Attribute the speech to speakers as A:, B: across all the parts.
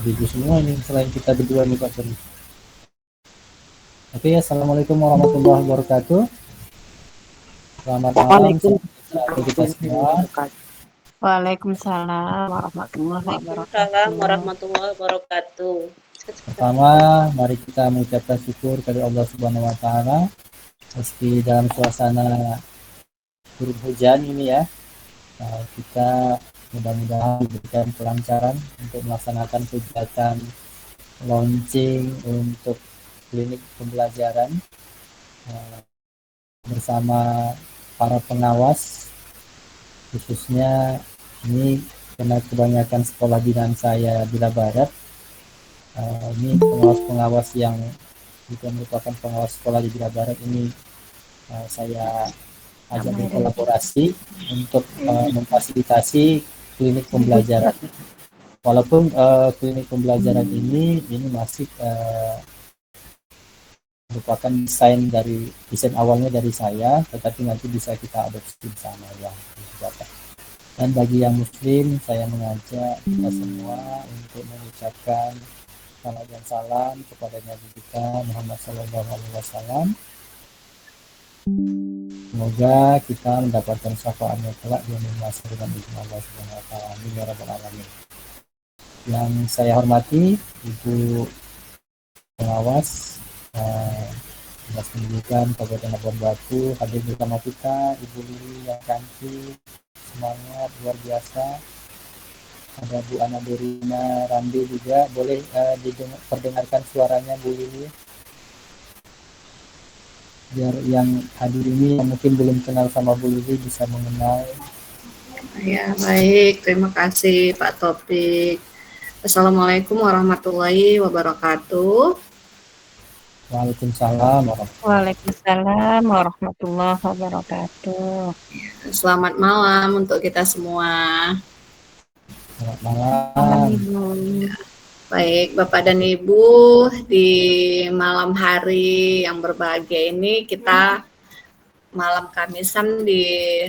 A: ibu semua ini selain kita berdua nih Pak Tony. Oke, assalamualaikum warahmatullahi wabarakatuh. Selamat malam untuk kita semua.
B: Waalaikumsalam warahmatullahi
C: Waalaikumsalam
B: wabarakatuh.
C: warahmatullahi wabarakatuh.
A: Pertama, mari kita mengucapkan syukur kepada Allah Subhanahu wa taala meski dalam suasana turun hujan ini ya. Kita mudah-mudahan diberikan kelancaran untuk melaksanakan kegiatan launching untuk klinik pembelajaran bersama para pengawas, khususnya ini karena kebanyakan sekolah binaan saya Bila Barat, ini pengawas-pengawas yang juga merupakan pengawas sekolah di Bila Barat ini saya ajak berkolaborasi untuk memfasilitasi klinik pembelajaran. Walaupun klinik pembelajaran ini masih merupakan desain awalnya dari saya, tetapi nanti bisa kita adopsi bersama ya. Dan bagi yang muslim, saya mengajak kita semua untuk mengucapkan salam dan salam kepada Nabi kita Muhammad SAW. Semoga kita mendapatkan syafaatnya kelak di masa dengan izin Allah Subhanahu wa taala. Amin ya rabbal alamin. Yang saya hormati Ibu pengawas Dinas Pendidikan Kabupaten Labuan Batu, hadir bersama kita Ibu Lili yang cantik, semangat luar biasa. Ada Bu Ana Dorina Rambe juga, boleh perdengarkan suaranya Bu Lili, biar yang hadir ini yang mungkin belum kenal sama Bu Lili bisa mengenal.
D: Ya, baik, terima kasih Pak Topik. Assalamualaikum warahmatullahi wabarakatuh.
A: Waalaikumsalam
B: warahmatullahi wabarakatuh.
D: Selamat malam untuk kita semua.
A: Selamat malam.
D: Baik, Bapak dan Ibu, di malam hari yang berbahagia ini kita malam Kamisan di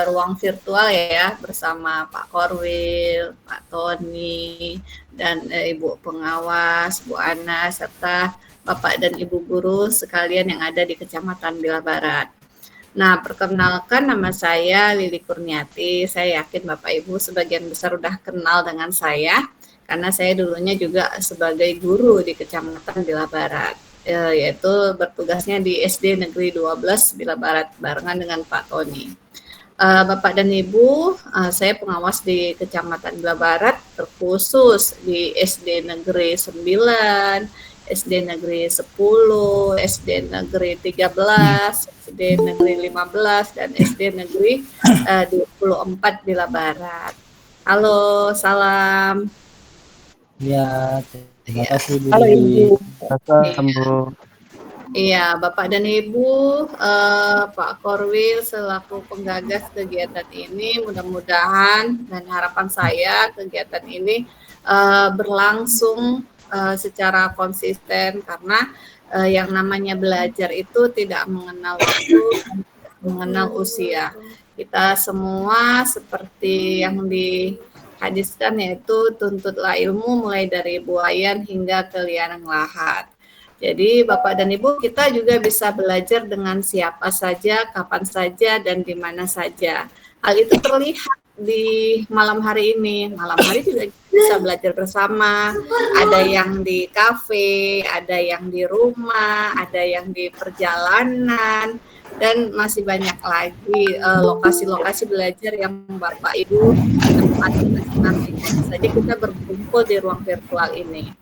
D: ruang virtual ya, bersama Pak Korwil, Pak Tony, dan Ibu pengawas, Bu Ana, serta Bapak dan Ibu guru sekalian yang ada di Kecamatan Bila Barat. Nah, perkenalkan, nama saya Lili Kurniati. Saya yakin Bapak Ibu sebagian besar udah kenal dengan saya, karena saya dulunya juga sebagai guru di Kecamatan Bila Barat, yaitu bertugasnya di SD Negeri 12 Bila Barat barengan dengan Pak Tony. Bapak dan Ibu, saya pengawas di Kecamatan Bila Barat, terkhusus di SD Negeri 9, SD Negeri 10, SD Negeri 13, SD Negeri 15, dan SD Negeri 24 Bila Barat. Halo, salam.
A: Ya, terima kasih Bu.
B: Halo Ibu.
D: Iya, Bapak dan Ibu, Pak Korwil selaku penggagas kegiatan ini, mudah-mudahan dan harapan saya kegiatan ini berlangsung secara konsisten, karena yang namanya belajar itu tidak mengenal waktu, mengenal usia. Kita semua seperti yang dihadiskan, yaitu tuntutlah ilmu mulai dari buayan hingga ke liang lahat. Jadi Bapak dan Ibu, kita juga bisa belajar dengan siapa saja, kapan saja, dan di mana saja. Hal itu terlihat di malam hari ini. Malam hari juga bisa belajar bersama. Ada yang di kafe, ada yang di rumah, ada yang di perjalanan, dan masih banyak lagi lokasi-lokasi belajar yang Bapak Ibu tempatkan nanti saja kita berkumpul di ruang virtual ini.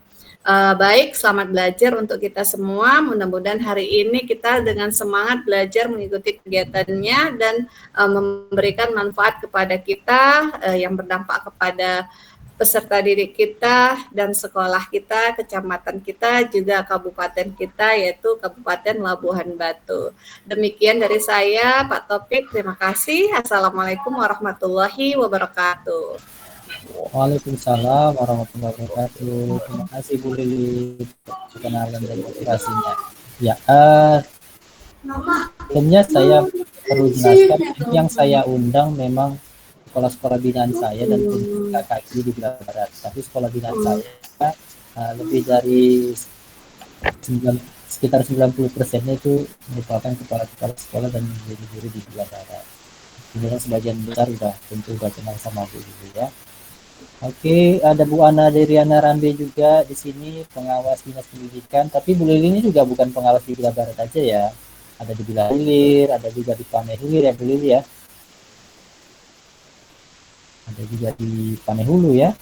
D: Baik, selamat belajar untuk kita semua. Mudah-mudahan hari ini kita dengan semangat belajar mengikuti kegiatannya dan memberikan manfaat kepada kita yang berdampak kepada peserta didik kita dan sekolah kita, kecamatan kita, juga kabupaten kita, yaitu Kabupaten Labuhan Batu. Demikian dari saya, Pak Topik. Terima kasih. Assalamualaikum warahmatullahi wabarakatuh.
A: Waalaikumsalam warahmatullahi wabarakatuh. Terima kasih Bu Lili perkenalan dan motivasinya. Ya, sebelumnya saya perlu jelaskan yang saya undang memang sekolah-sekolah binaan saya dan pun KKI di Bila Barat. Tapi sekolah binaan saya lebih dari sekitar 90%-nya itu merupakan kepala-kepala sekolah dan guru-guru di Bila Barat. Kemudian sebagian besar tentu udah kenal sama Bu Lili ya. Oke, ada Bu Ana Deriana Rambe juga di sini, pengawas dinas pendidikan. Tapi Bu Lili ini juga bukan pengawas di Bila Barat aja ya. Ada di Bila Hilir, ada juga di Panai Hilir ya Bu Lili ya. Ada juga di Panai Hulu ya.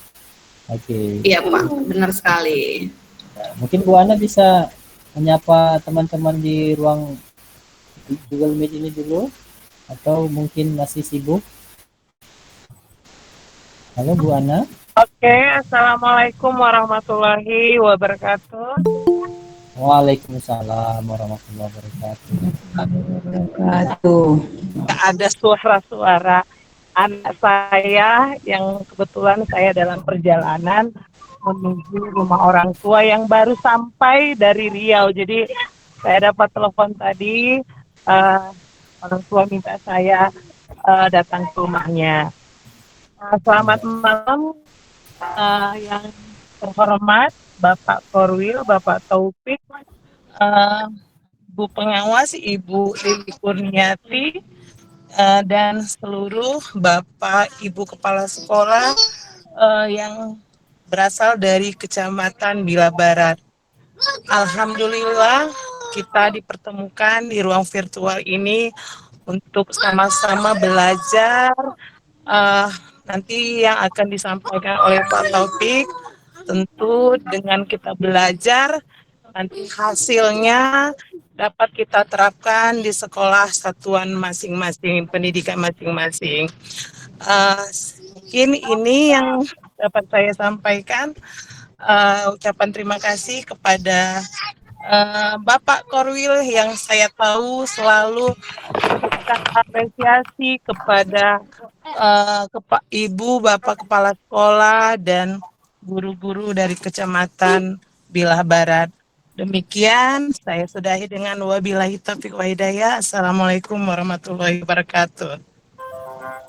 A: Oke.
D: Iya Pak, benar sekali.
A: Nah, mungkin Bu Ana bisa menyapa teman-teman di ruang Google Meet ini dulu, atau mungkin masih sibuk? Halo Bu Ana.
E: Oke, Assalamualaikum warahmatullahi wabarakatuh.
A: Waalaikumsalam warahmatullahi wabarakatuh.
E: Ada suara-suara anak saya yang kebetulan saya dalam perjalanan menuju rumah orang tua yang baru sampai dari Riau. Jadi saya dapat telepon tadi, orang tua minta saya datang ke rumahnya. Selamat malam yang terhormat Bapak Korwil, Bapak Taufik, Bu Pengawas, Ibu Lili Kurniati, dan seluruh Bapak Ibu Kepala Sekolah yang berasal dari Kecamatan Bila Barat. Alhamdulillah kita dipertemukan di ruang virtual ini untuk sama-sama belajar. Nanti yang akan disampaikan oleh Pak Taufik, tentu dengan kita belajar, nanti hasilnya dapat kita terapkan di sekolah satuan masing-masing, pendidikan masing-masing. Mungkin ini yang dapat saya sampaikan. Ucapan terima kasih kepada Bapak Korwil yang saya tahu selalu memberikan apresiasi kepada Ibu Bapak Kepala Sekolah dan guru-guru dari Kecamatan Bila Barat. Demikian saya sudahi dengan wabillahi taufiq wa hidayah. Assalamualaikum warahmatullahi wabarakatuh.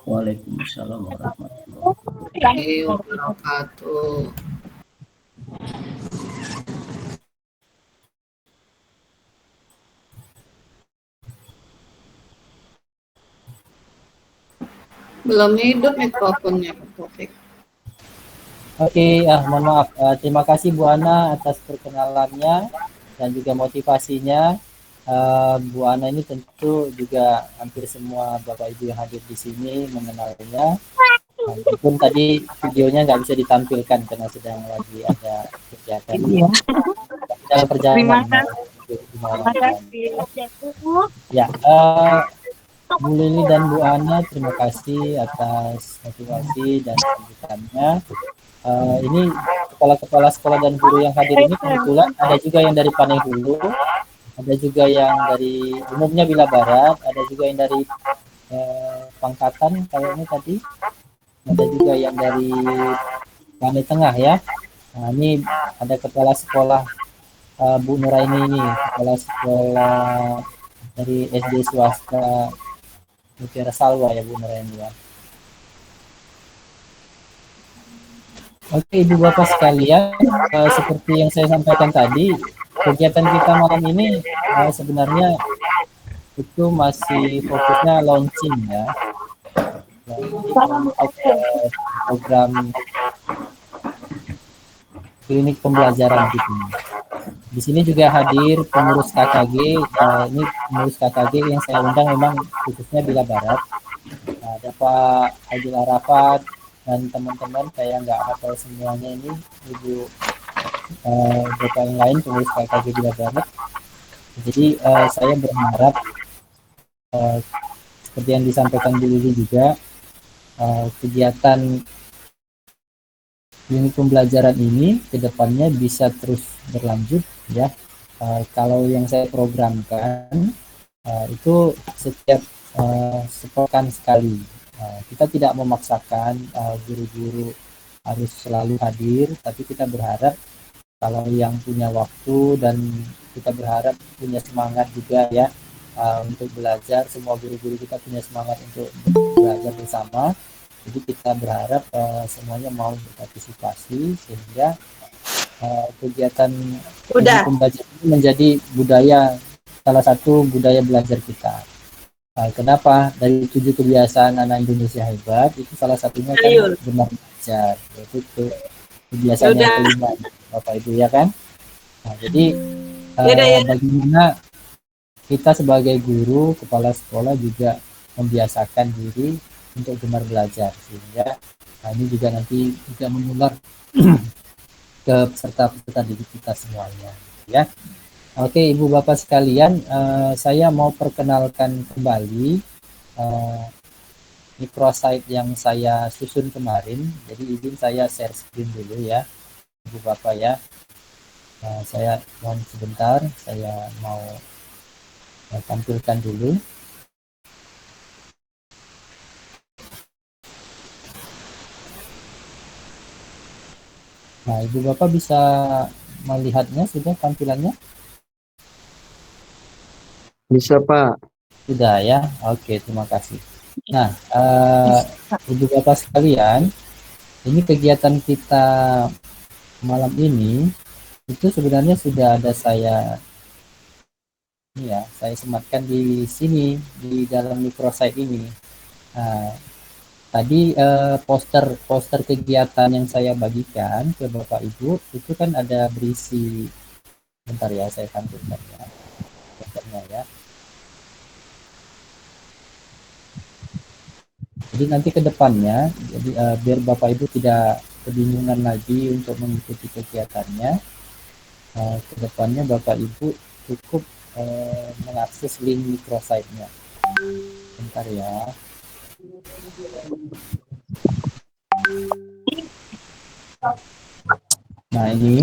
F: Waalaikumsalam warahmatullahi
D: wabarakatuh. Belum hidup mikrofonnya Pak Taufik.
A: Oke, mohon maaf. Terima kasih Bu Ana atas perkenalannya dan juga motivasinya. Bu Ana ini tentu juga hampir semua Bapak Ibu yang hadir di sini mengenalnya. Meskipun tadi videonya nggak bisa ditampilkan karena sedang lagi ada kegiatan dalam perjalanan.
E: Terima kasih.
A: Ya, Bu Lili dan Bu Ana, terima kasih atas motivasi dan pendidikannya. Ini kepala-kepala sekolah dan guru yang hadir ini kebetulan ada juga yang dari Panai Hulu, ada juga yang dari umumnya Bila Barat, ada juga yang dari Pangkatan kayaknya tadi, ada juga yang dari Panai Tengah ya. Nah, ini ada kepala sekolah Bu Nuraini ini, kepala sekolah dari SD swasta Mutiara Salwa ya Bu Nuraini ya. Oke Ibu Bapak sekalian, seperti yang saya sampaikan tadi, kegiatan kita malam ini sebenarnya itu masih fokusnya launching ya, program klinik pembelajaran gitu. Di sini juga hadir pengurus KKG, ini pengurus KKG yang saya undang memang khususnya Bila Barat. Ada Pak Adil Arafat dan teman-teman, saya nggak hafal semuanya ini, Ibu Bapak yang lain pengurus KKG Bila Barat. Jadi saya berharap seperti yang disampaikan Bu Lili juga, kegiatan klinik pembelajaran ini ke depannya bisa terus berlanjut ya. Kalau yang saya programkan itu setiap sepekan sekali. Kita tidak memaksakan guru-guru harus selalu hadir, tapi kita berharap kalau yang punya waktu dan kita berharap punya semangat juga ya untuk belajar, semua guru-guru kita punya semangat untuk belajar bersama. Jadi kita berharap semuanya mau berpartisipasi sehingga kegiatan
D: Udah.
A: pembelajaran ini menjadi budaya, salah satu budaya belajar kita. Kenapa? Dari 7 kebiasaan anak Indonesia hebat itu salah satunya kan gemar belajar, yaitu kebiasaan yang kelima, Bapak Ibu ya kan. Nah, jadi bagaimana kita sebagai guru, kepala sekolah juga membiasakan diri untuk gemar belajar sehingga ini juga nanti juga menular ke peserta-peserta didik kita semuanya ya. Oke Ibu Bapak sekalian, saya mau perkenalkan kembali microsite yang saya susun kemarin. Jadi izin saya share screen dulu ya Ibu Bapak ya. Saya mohon sebentar, saya mau tampilkan dulu. Nah, Ibu Bapak bisa melihatnya sudah tampilannya?
F: Bisa Pak.
A: Sudah ya, oke terima kasih. Nah, Ibu Bapak sekalian, ini kegiatan kita malam ini itu sebenarnya sudah ada saya sematkan di sini di dalam microsite ini. Tadi poster kegiatan yang saya bagikan ke Bapak Ibu itu kan ada berisi, bentar ya saya tampilkan ya, posternya ya. Jadi nanti ke depannya, jadi biar Bapak Ibu tidak kebingungan lagi untuk mengikuti kegiatannya, ke depannya Bapak Ibu cukup mengakses link microsite-nya. Bentar ya. Nah ini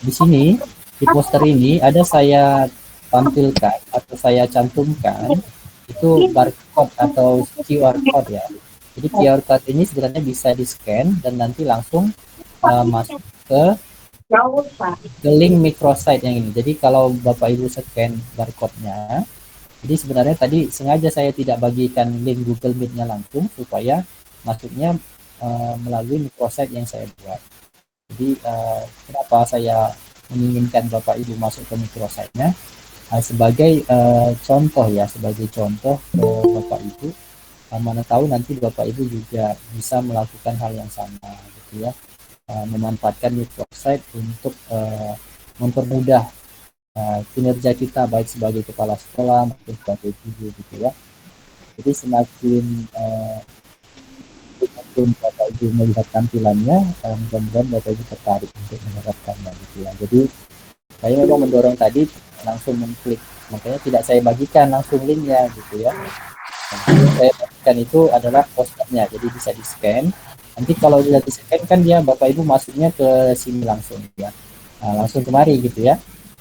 A: di sini di poster ini ada saya tampilkan atau saya cantumkan itu barcode atau QR code ya. Jadi QR code ini sebenarnya bisa di scan dan nanti langsung masuk ke link microsite yang ini. Jadi kalau Bapak Ibu scan barcode-nya, jadi sebenarnya tadi sengaja saya tidak bagikan link Google Meet-nya langsung supaya masuknya melalui microsite yang saya buat. Jadi kenapa saya menginginkan Bapak Ibu masuk ke microsite-nya? Sebagai contoh ya, sebagai contoh ke Bapak Ibu, mana tahu nanti Bapak Ibu juga bisa melakukan hal yang sama gitu ya, memanfaatkan microsite untuk mempermudah kinerja kita baik sebagai kepala sekolah maupun sebagai guru gitu ya. Jadi semakin Bapak Ibu melihat tampilannya, mudah-mudahan Bapak Ibu tertarik untuk menerapkannya gitu ya. Jadi saya memang mendorong tadi langsung mengklik, makanya tidak saya bagikan langsung linknya gitu ya. Yang saya bagikan itu adalah posternya, jadi bisa di scan. Nanti kalau sudah di scan kan dia Bapak Ibu masuknya ke sini langsung ya, langsung kemari gitu ya.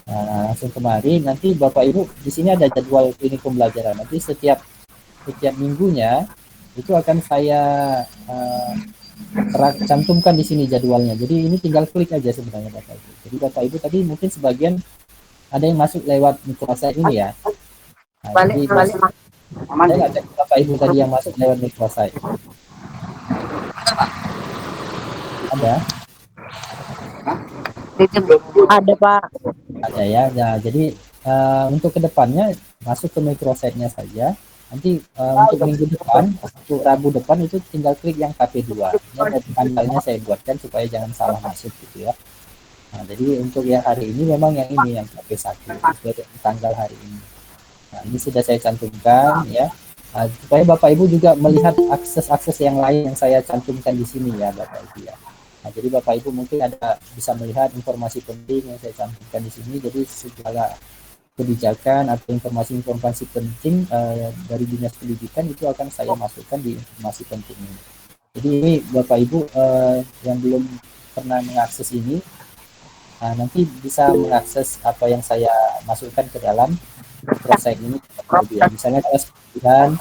A: Langsung kemari, nanti Bapak Ibu di sini ada jadwal klinik pembelajaran. Nanti setiap minggunya itu akan saya cantumkan di sini jadwalnya. Jadi ini tinggal klik aja sebenarnya Bapak Ibu. Jadi Bapak Ibu tadi mungkin sebagian ada yang masuk lewat microsite ini ya. Jadi ada nggak cek Bapak Ibu tadi yang masuk lewat microsite? Ada?
B: Ada Pak.
A: Ada ya. Nah, jadi untuk kedepannya masuk ke microsite-nya saja. Nanti untuk minggu depan, untuk Rabu depan itu tinggal klik yang KP2. Ini ada tanggalnya saya buatkan supaya jangan salah masuk gitu ya. Nah, jadi untuk yang hari ini memang yang ini yang KP1 itu tanggal hari ini. Nah, ini sudah saya cantumkan ya. Supaya Bapak Ibu juga melihat akses-akses yang lain yang saya cantumkan di sini ya Bapak Ibu ya. Nah, jadi Bapak Ibu mungkin bisa melihat informasi penting yang saya cantumkan di sini. Jadi segala kebijakan atau informasi-informasi penting dari dinas pendidikan itu akan saya masukkan di informasi penting ini. Jadi ini Bapak Ibu yang belum pernah mengakses ini, nanti bisa mengakses apa yang saya masukkan ke dalam microsite ini. Misalnya kelas pelatihan,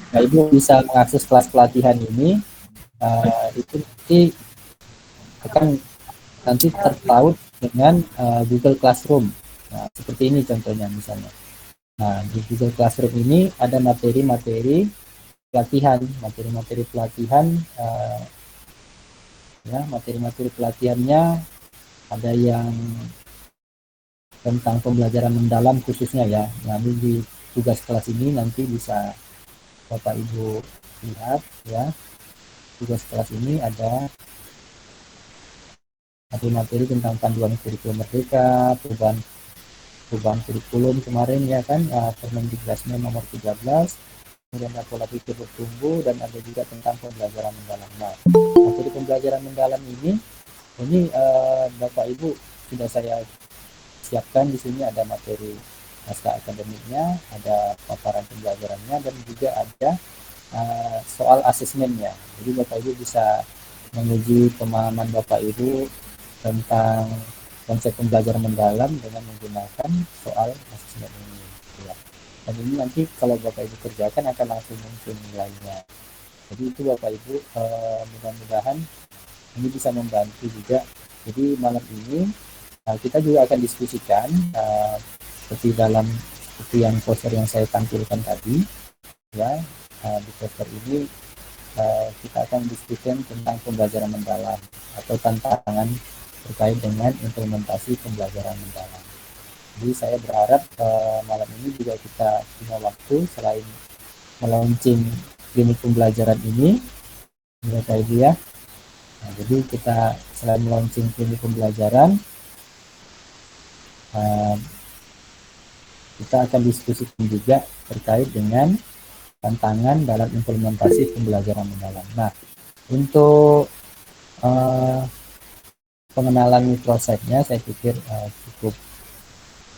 A: Bapak Ibu bisa mengakses kelas pelatihan ini, itu nanti terpaut dengan Google Classroom. Nah, seperti ini contohnya misalnya. Nah, di Google Classroom ini ada materi-materi pelatihan, materi-materi pelatihan, ya materi-materi pelatihannya ada yang tentang pembelajaran mendalam khususnya ya. Nah, di tugas kelas ini nanti bisa Bapak Ibu lihat ya. Tugas kelas ini ada materi tentang panduan kurikulum merdeka, perubahan kurikulum kemarin ya kan, Permendikbudrismen nomor 13, kemudian ada pola pikir bertumbuh, dan ada juga tentang pembelajaran mendalam. Nah, materi pembelajaran mendalam ini Bapak Ibu sudah saya siapkan. Di sini ada materi naskah akademiknya, ada paparan pembelajarannya, dan juga ada soal asesmennya. Jadi Bapak Ibu bisa menguji pemahaman Bapak Ibu tentang konsep pembelajaran mendalam dengan menggunakan soal asesmen ini. Ya. Dan ini nanti kalau Bapak Ibu kerjakan akan langsung muncul nilainya. Jadi itu Bapak Ibu, mudah-mudahan ini bisa membantu juga. Jadi malam ini kita juga akan diskusikan seperti yang poster yang saya tampilkan tadi ya. Di poster ini kita akan diskusikan tentang pembelajaran mendalam atau tantangan terkait dengan implementasi pembelajaran mendalam. Jadi saya berharap malam ini juga kita punya waktu selain melaunching klinik pembelajaran ini, Bapak Ibu ya. Nah, jadi kita selain melaunching klinik pembelajaran, kita akan diskusikan juga terkait dengan tantangan dalam implementasi pembelajaran mendalam. Nah, untuk pengenalan microsite-nya saya pikir cukup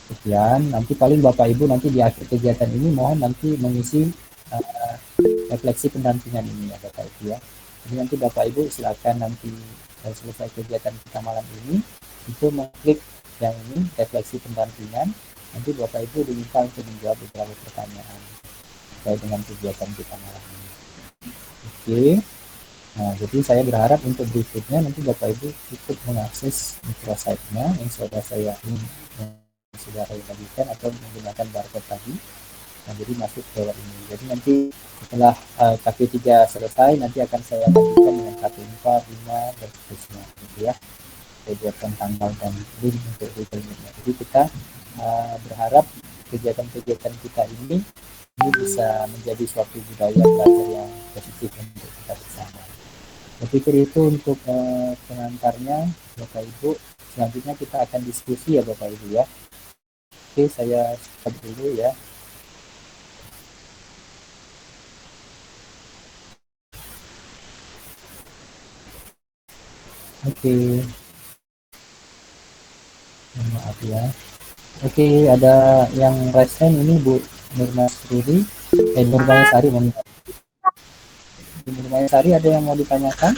A: sekian. Nanti paling Bapak Ibu nanti di akhir kegiatan ini mohon nanti mengisi refleksi pendampingan ini ya Bapak Ibu ya. Jadi nanti Bapak Ibu silakan nanti selesai kegiatan kita malam ini itu mengklik yang ini refleksi pendampingan. Nanti Bapak Ibu diminta untuk menjawab beberapa pertanyaan terkait dengan kegiatan kita malam ini. Oke. Nah, jadi saya berharap untuk berikutnya nanti Bapak Ibu cukup mengakses microsite-nya yang sudah saya bagikan atau menggunakan barcode tadi. Nah, jadi masuk ke ini. Jadi nanti setelah KP3 selesai, nanti akan saya lanjutkan dengan KP4, 5, dan seterusnya. Gitu ya. Saya buatkan tanggal dan link untuk detailnya. Jadi kita berharap kegiatan-kegiatan kita ini bisa menjadi suatu budaya belajar yang positif untuk kita bersama. Saya pikir itu untuk pengantarnya Bapak Ibu. Selanjutnya kita akan diskusi ya Bapak Ibu ya. Oke, saya stop dulu ya. Oke. Maaf ya. Oke, ada yang raise hand ini Bu Nurmasari, Nurmayasari. Nurmayasari, ada yang mau ditanyakan?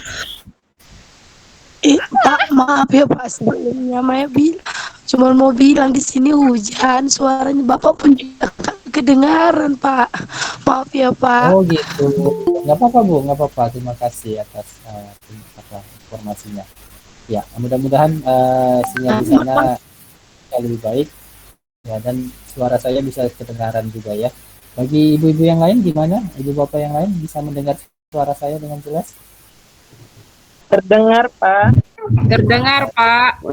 B: Pak, maaf ya Pak, sebelumnya Maya cuma mau bilang di sini hujan, suaranya Bapak pun juga kedengaran Pak. Maaf ya Pak.
A: Oh gitu, nggak apa-apa Bu, nggak apa-apa. Terima kasih atas informasinya. Ya, mudah-mudahan sinyal di sana lebih baik ya, dan suara saya bisa kedengaran juga ya. Bagi ibu-ibu yang lain gimana? Ibu bapak yang lain bisa mendengar suara saya dengan jelas?
E: Terdengar, Pak.
D: Terdengar, Pak.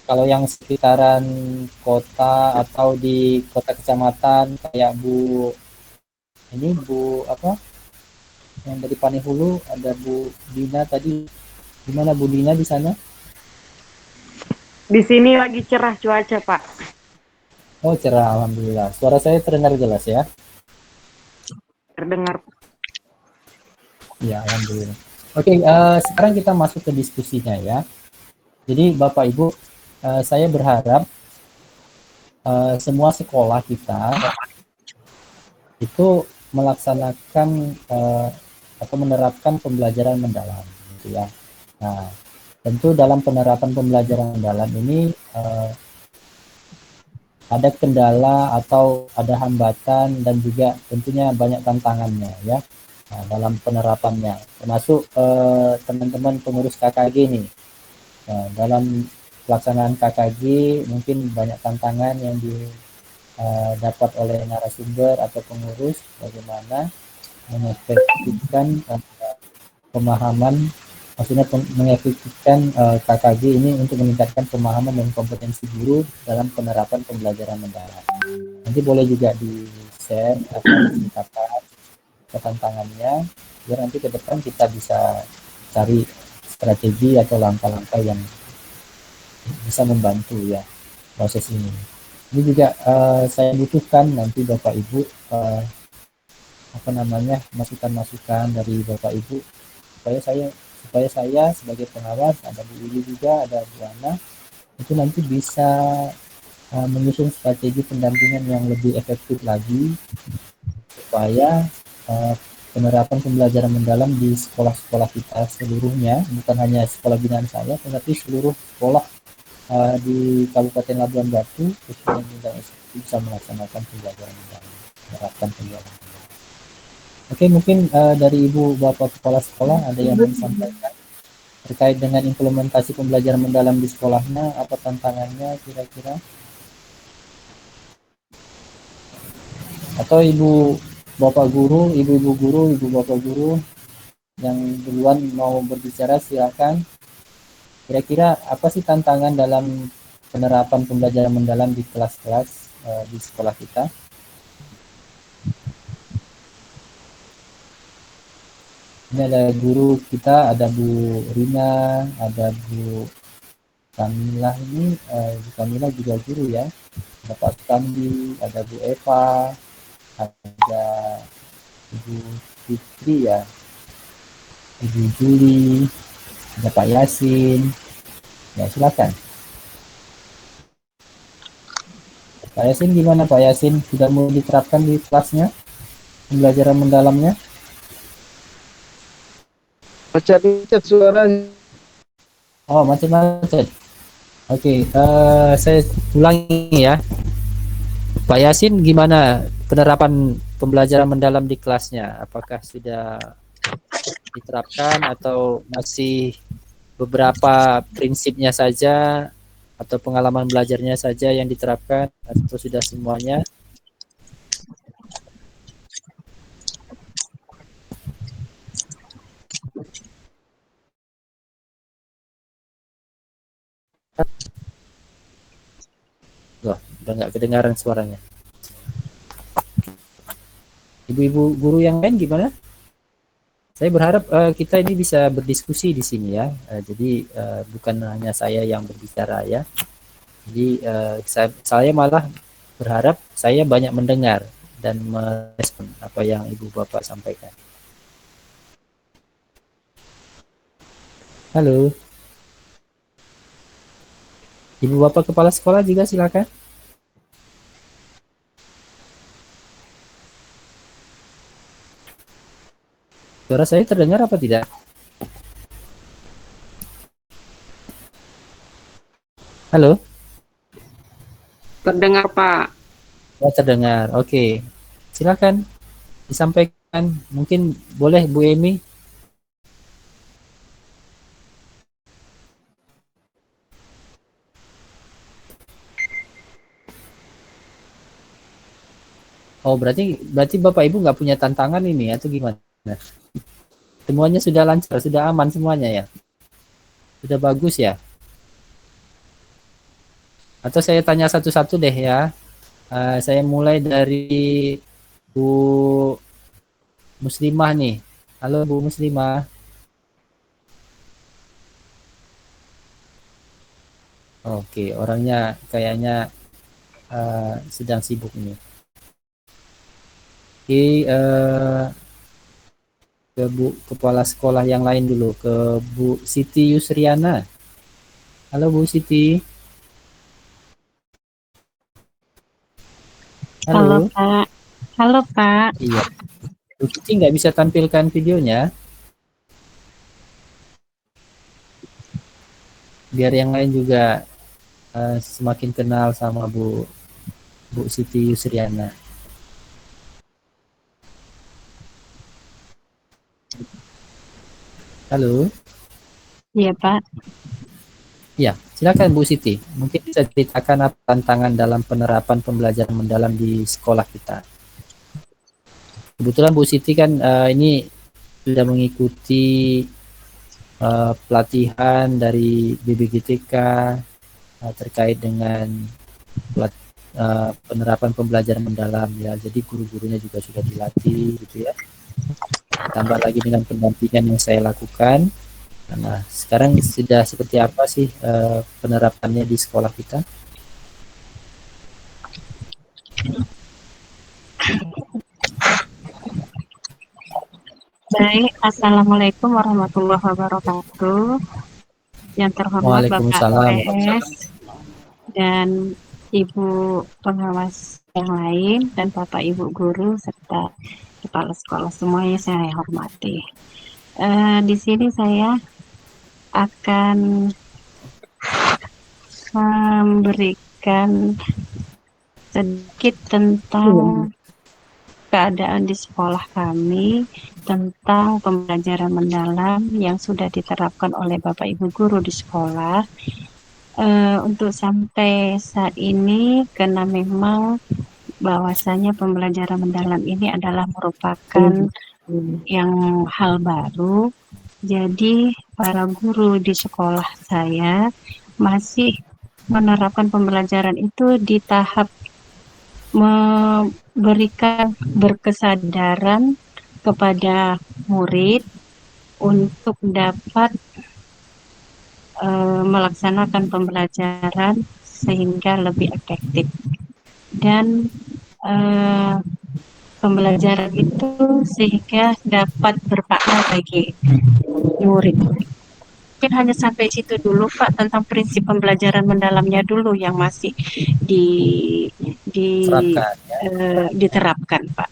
A: Kalau yang sekitaran kota atau di kota kecamatan kayak Bu apa? Yang dari Panihulu ada Bu Dina tadi. Gimana Bu Dina di sana?
G: Di sini lagi cerah cuaca, Pak.
A: Oh, cerah, alhamdulillah. Suara saya terdengar jelas ya?
G: Terdengar.
A: Ya, alhamdulillah. Oke, sekarang kita masuk ke diskusinya ya. Jadi Bapak Ibu, saya berharap semua sekolah kita itu melaksanakan atau menerapkan pembelajaran mendalam, gitu ya. Nah, tentu dalam penerapan pembelajaran mendalam ini ada kendala atau ada hambatan dan juga tentunya banyak tantangannya ya. Nah, dalam penerapannya, termasuk teman-teman pengurus KKG nih. Nah, dalam pelaksanaan KKG mungkin banyak tantangan yang dapat oleh narasumber atau pengurus bagaimana mengefektifkan pemahaman, maksudnya mengefektifkan KKG ini untuk meningkatkan pemahaman dan kompetensi guru dalam penerapan pembelajaran mendalam. Nanti boleh juga di-share atau diceritakan tantangannya, biar nanti ke depan kita bisa cari strategi atau langkah-langkah yang bisa membantu ya proses ini. Ini juga saya butuhkan nanti Bapak Ibu masukan-masukan dari Bapak Ibu supaya saya sebagai pengawas, ada Bu Ili juga, ada Bu Ana, itu nanti bisa menyusun strategi pendampingan yang lebih efektif lagi supaya penerapan pembelajaran mendalam di sekolah-sekolah kita seluruhnya, bukan hanya sekolah binaan saya, tetapi seluruh sekolah di Kabupaten Labuan Batu khususnya bidang SMP bisa melaksanakan pembelajaran mendalam, menerapkan pembelajaran mendalam. Oke, mungkin dari Ibu Bapak Kepala Sekolah ada yang ingin disampaikan terkait dengan implementasi pembelajaran mendalam di sekolahnya, apa tantangannya kira-kira? Atau Ibu Bapak Guru, Ibu-Ibu Guru, Ibu Bapak Guru yang duluan mau berbicara silakan. Kira-kira apa sih tantangan dalam penerapan pembelajaran mendalam di kelas-kelas di sekolah kita? Ini ada guru kita, ada Bu Rina, ada Bu Kamila ini, Bu Kamila juga guru ya. Ada Pak Sandi, ada Bu Eva, ada Ibu Fitri ya, Ibu Juli, ada Pak Yasin. Ya silakan. Pak Yasin gimana Pak Yasin? Sudah mau diterapkan di kelasnya pembelajaran mendalamnya?
F: Macet suara.
A: Oh macet-macet. Oke, saya ulangi ya. Pak Yasin gimana penerapan pembelajaran mendalam di kelasnya? Apakah sudah diterapkan atau masih beberapa prinsipnya saja atau pengalaman belajarnya saja yang diterapkan atau sudah semuanya? Loh, udah nggak kedengaran suaranya. Ibu-ibu guru yang lain gimana? Saya berharap kita ini bisa berdiskusi di sini ya. Jadi bukan hanya saya yang berbicara ya. Jadi saya malah berharap saya banyak mendengar dan merespon apa yang Ibu Bapak sampaikan. Halo. Ibu Bapak Kepala Sekolah juga silakan. Suara saya terdengar apa tidak? Halo?
G: Terdengar, Pak.
A: Oh, terdengar. Oke. Silakan disampaikan. Mungkin boleh Bu Emi. Oh, berarti Bapak Ibu nggak punya tantangan ini atau gimana? Semuanya sudah lancar, sudah aman semuanya ya? Sudah bagus ya? Atau saya tanya satu-satu deh ya. Saya mulai dari Bu Muslimah nih. Halo Bu Muslimah. Oke, orangnya kayaknya sedang sibuk nih. Oke, ke Bu Kepala Sekolah yang lain dulu, ke Bu Siti Yusriana. Halo Bu Siti.
H: Halo Pak. Halo Pak.
A: Iya. Bu Siti nggak bisa tampilkan videonya. Biar yang lain juga semakin kenal sama Bu Siti Yusriana. Halo.
H: Iya Pak.
A: Ya, Silakan Bu Siti, mungkin bisa ceritakan apa tantangan dalam penerapan pembelajaran mendalam di sekolah kita. Kebetulan Bu Siti kan ini sudah mengikuti pelatihan dari BBGTK terkait dengan penerapan pembelajaran mendalam ya. Jadi guru-gurunya juga sudah dilatih gitu ya. Tambah lagi dengan pendampingan yang saya lakukan. Nah, sekarang sudah seperti apa sih penerapannya di sekolah kita?
H: Baik, Assalamualaikum warahmatullahi wabarakatuh. Yang terhormat Bapak
A: Waalaikumsalam.
H: OPS dan Ibu pengawas yang lain dan Bapak Ibu guru serta kepala sekolah semuanya saya hormati. Di sini saya akan memberikan sedikit tentang keadaan di sekolah kami, tentang pembelajaran mendalam yang sudah diterapkan oleh Bapak Ibu guru di sekolah. Untuk sampai saat ini, karena memang bahwasanya pembelajaran mendalam ini adalah merupakan yang hal baru, jadi para guru di sekolah saya masih menerapkan pembelajaran itu di tahap memberikan berkesadaran kepada murid untuk dapat melaksanakan pembelajaran sehingga lebih efektif dan pembelajaran itu sehingga dapat bermakna bagi murid. Mungkin hanya sampai situ dulu Pak, tentang prinsip pembelajaran mendalamnya dulu yang masih diterapkan Pak.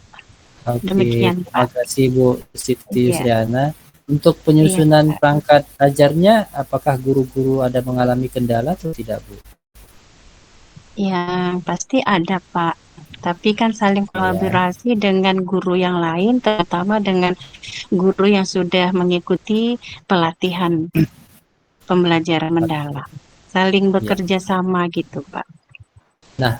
A: Oke,
H: Demikian
A: terima
H: Pak.
A: kasih Bu Siti
H: Iya.
A: Yusriana. Untuk penyusunan
H: Iya, Pak.
A: perangkat ajarnya, apakah guru-guru ada mengalami kendala atau tidak Bu?
H: Ya, pasti ada Pak. Tapi kan saling kolaborasi dengan guru yang lain, terutama dengan guru yang sudah mengikuti pelatihan pembelajaran mendalam. Saling bekerja sama gitu Pak.
A: Nah,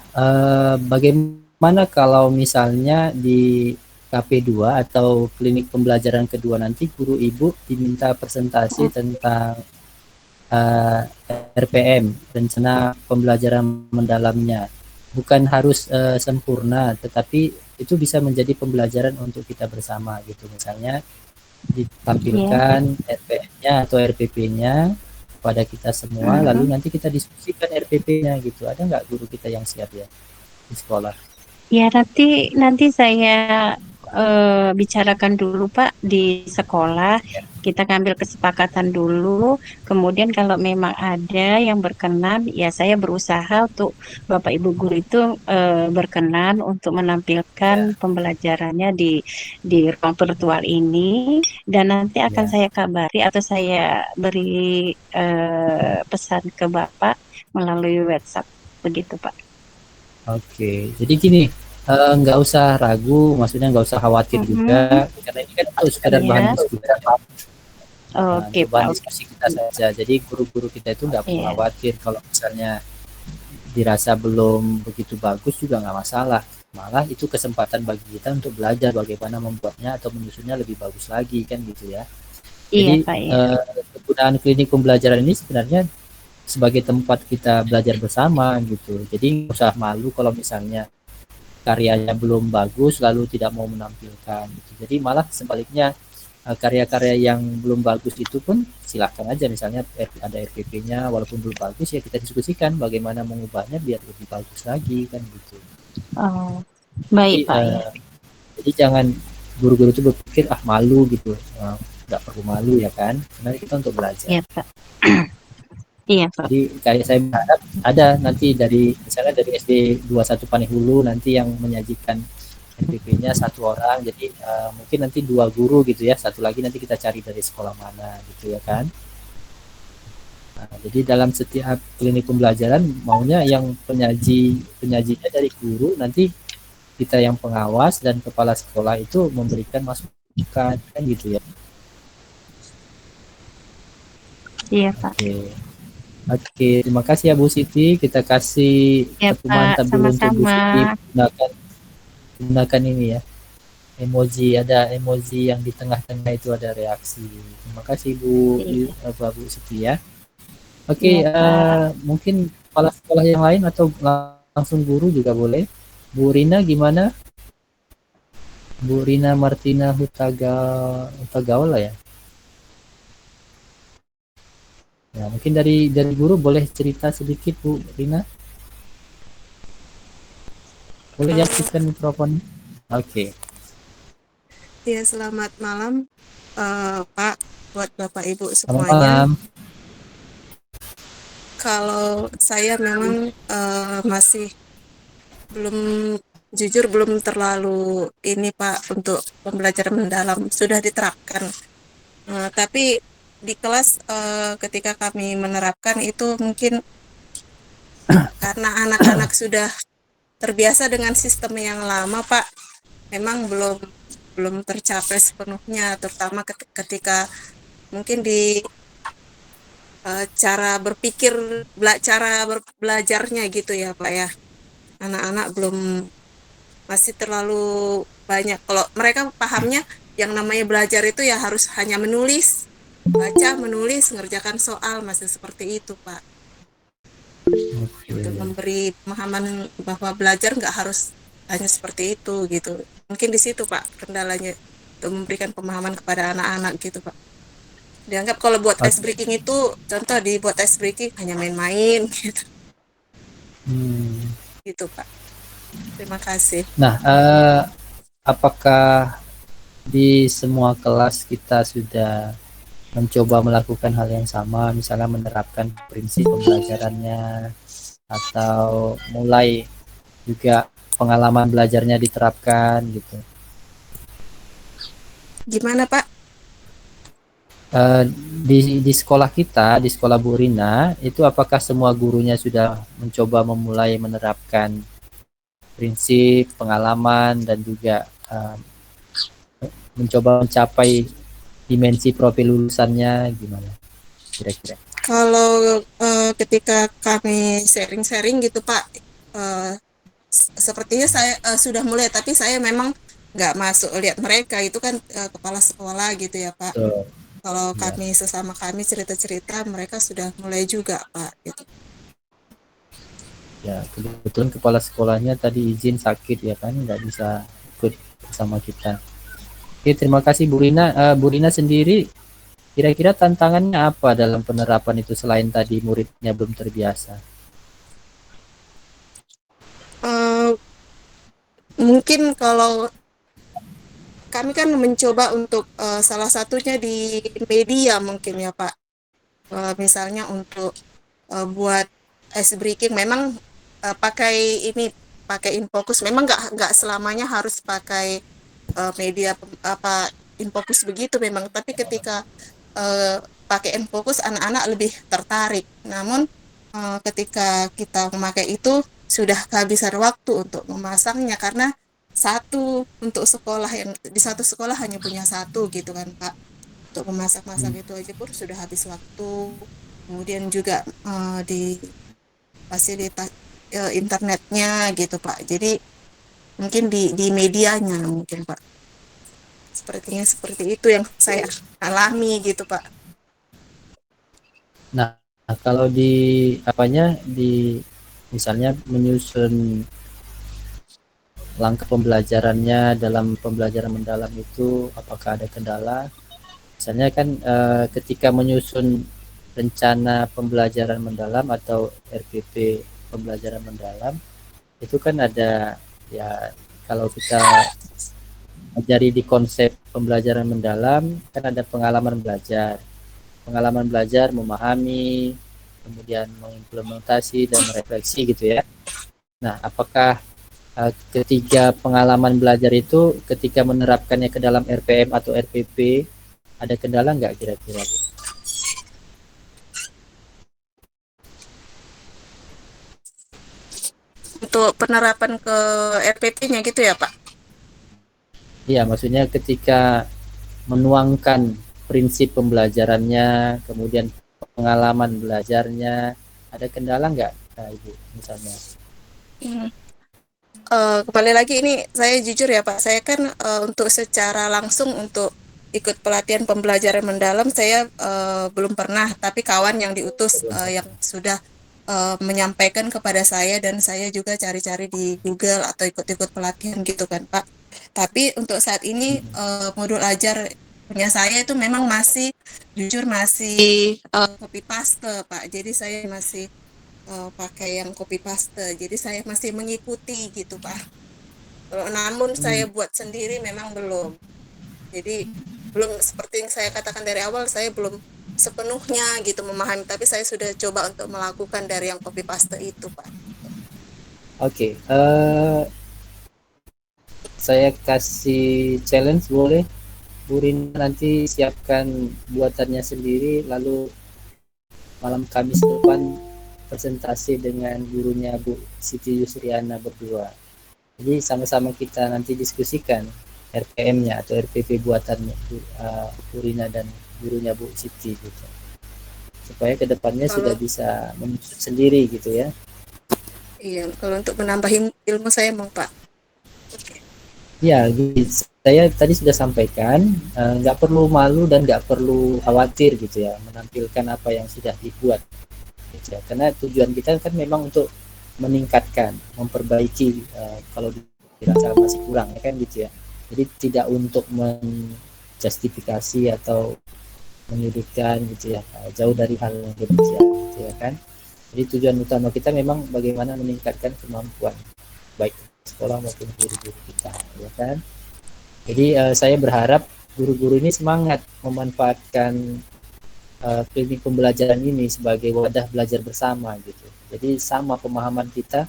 A: bagaimana kalau misalnya di KP2 atau klinik pembelajaran kedua nanti guru ibu diminta presentasi tentang RPM, rencana pembelajaran mendalamnya. Bukan harus sempurna, tetapi itu bisa menjadi pembelajaran untuk kita bersama gitu. Misalnya ditampilkan RPM-nya atau RPP-nya pada kita semua, lalu nanti kita diskusikan RPP-nya gitu. Ada nggak guru kita yang siap ya di sekolah?
H: Ya, nanti saya bicarakan dulu Pak di sekolah. Kita ambil kesepakatan dulu. Kemudian kalau memang ada yang berkenan, ya saya berusaha untuk Bapak Ibu guru itu berkenan untuk menampilkan pembelajarannya di ruang virtual ini. Dan nanti akan saya kabari atau saya beri pesan ke Bapak melalui WhatsApp. Begitu Pak.
A: Oke, jadi gini, nggak usah ragu, maksudnya nggak usah khawatir juga, karena ini kan itu sekadar bahan diskusi.
H: Oke,
A: bahan diskusi kita saja. Jadi guru-guru kita itu nggak perlu khawatir kalau misalnya dirasa belum begitu bagus juga nggak masalah. Malah itu kesempatan bagi kita untuk belajar bagaimana membuatnya atau menyusunnya lebih bagus lagi kan gitu ya. Jadi penggunaan klinik pembelajaran ini sebenarnya sebagai tempat kita belajar bersama gitu. Jadi nggak usah malu kalau misalnya karyanya belum bagus lalu tidak mau menampilkan gitu. Jadi malah sebaliknya karya-karya yang belum bagus itu pun silahkan aja, misalnya ada RPP-nya walaupun belum bagus ya kita diskusikan bagaimana mengubahnya biar lebih bagus lagi kan gitu.
H: Oh, baik Pak.
A: Jadi jangan guru-guru itu berpikir malu gitu, nggak perlu malu ya kan, karena kita untuk belajar.
H: Iya Pak. Iya Pak.
A: Jadi kayak saya berharap ada nanti dari misalnya dari SD 21 Panihulu nanti yang menyajikan RPP-nya satu orang, jadi mungkin nanti 2 guru gitu ya, satu lagi nanti kita cari dari sekolah mana gitu ya kan. Nah, jadi dalam setiap klinik pembelajaran maunya yang penyajinya dari guru, nanti kita yang pengawas dan kepala sekolah itu memberikan masukan kan gitu ya.
H: Iya Pak.
A: Oke. Oke, terima kasih ya Bu Siti. Kita kasih
H: Ya
A: tepuk
H: Pak,
A: mantap dulu untuk Bu
H: sama-sama.
A: Siti. Gunakan ini ya, emoji, ada emoji yang di tengah-tengah itu ada reaksi. Terima kasih Bu Bu Siti ya. Oke,
H: Iya, Pak.
A: mungkin kepala sekolah yang lain atau langsung guru juga boleh. Bu Rina gimana? Bu Rina Martina Hutagawa ya. Ya, mungkin dari guru boleh cerita sedikit Bu Rina. Boleh diaktifkan mikrofon. Oke.
I: Ya, selamat malam Pak, buat Bapak Ibu
A: Selamat
I: semuanya.
A: malam.
I: Kalau saya memang masih jujur belum terlalu ini Pak untuk pembelajaran mendalam, sudah diterapkan. Tapi di kelas ketika kami menerapkan itu mungkin karena anak-anak sudah terbiasa dengan sistem yang lama Pak, memang belum tercapai sepenuhnya, terutama ketika mungkin di cara berpikir, cara belajarnya gitu ya Pak ya. Anak-anak masih terlalu banyak. Kalau mereka pahamnya yang namanya belajar itu ya harus hanya menulis, baca, menulis, mengerjakan soal, masih seperti itu Pak. Untuk memberi pemahaman bahwa belajar nggak harus hanya seperti itu gitu. Mungkin di situ Pak kendalanya, untuk memberikan pemahaman kepada anak-anak gitu Pak. Dianggap kalau buat ice breaking itu, contoh dibuat ice breaking hanya main-main gitu. Gitu Pak. Terima kasih.
A: Nah, apakah di semua kelas kita sudah mencoba melakukan hal yang sama, misalnya menerapkan prinsip pembelajarannya, atau mulai juga pengalaman belajarnya diterapkan gitu?
I: Gimana Pak?
A: Di sekolah kita, di sekolah Bu Rina, itu apakah semua gurunya sudah mencoba memulai menerapkan prinsip, pengalaman, dan juga mencoba mencapai dimensi profil lulusannya, gimana kira-kira?
I: Kalau ketika kami sharing-sharing gitu Pak, sepertinya saya sudah mulai, tapi saya memang nggak masuk lihat mereka, itu kan kepala sekolah gitu ya Pak. Kalau kami sesama kami cerita-cerita, mereka sudah mulai juga Pak gitu.
A: Ya, kebetulan kepala sekolahnya tadi izin sakit ya kan, nggak bisa ikut bersama kita. Oke, terima kasih Bu Rina. Bu Rina sendiri, kira-kira tantangannya apa dalam penerapan itu selain tadi muridnya belum terbiasa?
I: Mungkin kalau kami kan mencoba untuk salah satunya di media mungkin ya Pak. Misalnya untuk buat ice breaking, memang pakai infocus. Memang nggak selamanya harus pakai media infocus begitu memang. Tapi ketika pakai infocus, anak-anak lebih tertarik. Namun ketika kita memakai itu sudah kehabisan waktu untuk memasangnya, karena untuk sekolah yang di satu sekolah hanya punya satu gitu kan Pak. Untuk memasak-masak itu aja pun sudah habis waktu. Kemudian juga di fasilitas internetnya gitu Pak. Jadi mungkin di medianya mungkin Pak. Sepertinya seperti itu yang saya alami gitu Pak.
A: Nah, kalau di misalnya menyusun langkah pembelajarannya dalam pembelajaran mendalam itu, apakah ada kendala? Misalnya kan ketika menyusun rencana pembelajaran mendalam atau RPP pembelajaran mendalam, itu kan ada ya, kalau kita ajari di konsep pembelajaran mendalam kan ada pengalaman belajar, memahami, kemudian mengimplementasi dan merefleksi gitu ya. Nah, apakah ketiga pengalaman belajar itu ketika menerapkannya ke dalam RPM atau RPP ada kendala nggak kira-kira Bu?
I: Untuk penerapan ke RPP-nya gitu ya Pak?
A: Iya, maksudnya ketika menuangkan prinsip pembelajarannya, kemudian pengalaman belajarnya, Ada kendala nggak, Ibu, misalnya?
I: Hmm. Kembali lagi ini saya jujur ya Pak, saya kan untuk secara langsung untuk ikut pelatihan pembelajaran mendalam saya belum pernah, tapi kawan yang diutus yang sudah menyampaikan kepada saya dan saya juga cari-cari di Google atau ikut-ikut pelatihan gitu kan Pak. Tapi untuk saat ini modul ajar punya saya itu memang masih jujur masih copy paste Pak. Jadi saya masih pakai yang copy paste. Jadi saya masih mengikuti gitu Pak. Namun saya buat sendiri memang belum. Jadi belum seperti yang saya katakan dari awal, saya belum sepenuhnya gitu memahami, tapi saya sudah coba untuk melakukan dari yang copy paste itu Pak.
A: Oke, saya kasih challenge, boleh Bu Rina nanti siapkan buatannya sendiri, lalu malam Kamis depan presentasi dengan gurunya Bu Siti Yusriana berdua. Jadi sama-sama kita nanti diskusikan RPM-nya atau RPP buatannya Bu Rina dan gurunya Bu Siti gitu. Supaya kedepannya sudah bisa menyusut sendiri gitu ya.
I: Iya, kalau untuk menambah ilmu saya mau Pak.
A: Ya, saya tadi sudah sampaikan, nggak perlu malu dan nggak perlu khawatir gitu ya menampilkan apa yang sudah dibuat. Gitu ya. Karena tujuan kita kan memang untuk meningkatkan, memperbaiki kalau dirasa masih kurang ya kan gitu ya. Jadi tidak untuk menjustifikasi atau menyudutkan gitu ya, jauh dari hal yang demikian gitu ya kan. Jadi tujuan utama kita memang bagaimana meningkatkan kemampuan baik sekolah maupun guru-guru kita ya kan. Jadi saya berharap guru-guru ini semangat memanfaatkan klinik pembelajaran ini sebagai wadah belajar bersama gitu. Jadi sama pemahaman kita,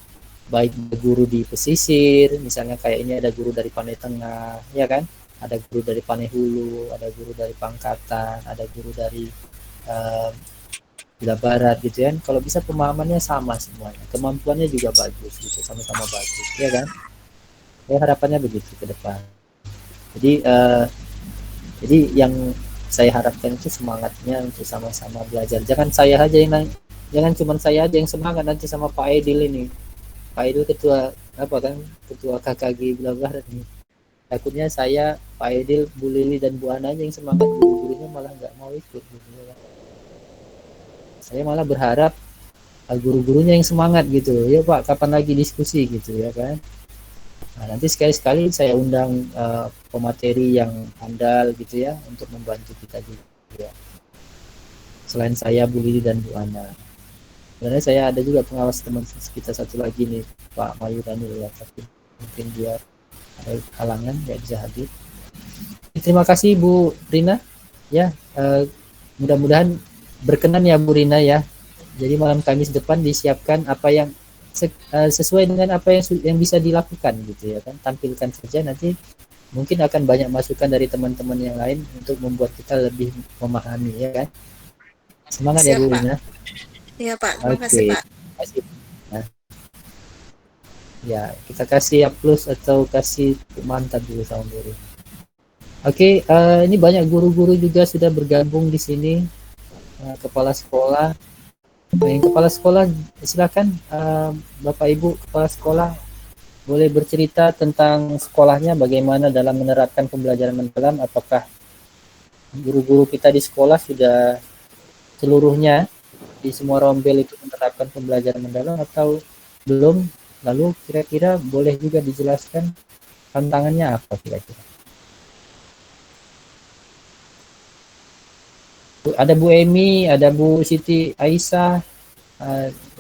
A: baik guru di pesisir, misalnya kayak ini ada guru dari Pantai Tengah, ya kan? Ada guru dari Pantai Hulu, ada guru dari Pangkatan, ada guru dari Gila Barat gitu kan. Kalau bisa pemahamannya sama semuanya, kemampuannya juga bagus gitu, sama-sama bagus, ya kan? Ya harapannya begitu ke depan. Jadi yang saya harapkan itu semangatnya untuk sama-sama belajar. Jangan saya aja yang jangan cuma saya aja yang semangat nanti sama Pak Edil ini. Pak Edil ketua apa kan? Ketua KKG Gila Barat nih. Takutnya saya, Pak Edil, Bu Lili dan Bu Ana yang semangat, guru-gurunya malah nggak mau ikut. Gitu. Saya malah berharap guru-gurunya yang semangat gitu. Ya Pak, kapan lagi diskusi gitu ya kan? Nah, nanti sekali-sekali saya undang pemateri yang andal gitu ya untuk membantu kita juga. Selain saya, Bu Lili dan Bu Ana. Sebenarnya saya ada juga pengawas teman kita satu lagi nih, Pak Mayuranil ya, tapi mungkin dia ada halangan nggak bisa hadir. Terima kasih Bu Rina ya. Mudah-mudahan berkenan ya Bu Rina ya. Jadi malam Kamis depan disiapkan apa yang sesuai dengan apa yang bisa dilakukan gitu ya kan, tampilkan saja, nanti mungkin akan banyak masukan dari teman-teman yang lain untuk membuat kita lebih memahami ya kan. Semangat. Siap, ya Bu Rina.
I: Iya Pak, terima kasih Pak.
A: Nah, ya kita kasih plus atau kasih mantap dulu sama guru. Oke, ini banyak guru-guru juga sudah bergabung di sini, kepala sekolah. Yang kepala sekolah silakan, Bapak Ibu kepala sekolah boleh bercerita tentang sekolahnya bagaimana dalam menerapkan pembelajaran mendalam. Apakah guru-guru kita di sekolah sudah seluruhnya di semua rombel itu menerapkan pembelajaran mendalam atau belum? Lalu kira-kira boleh juga dijelaskan tantangannya apa kira-kira? Ada Bu Emi, ada Bu Siti Aisyah,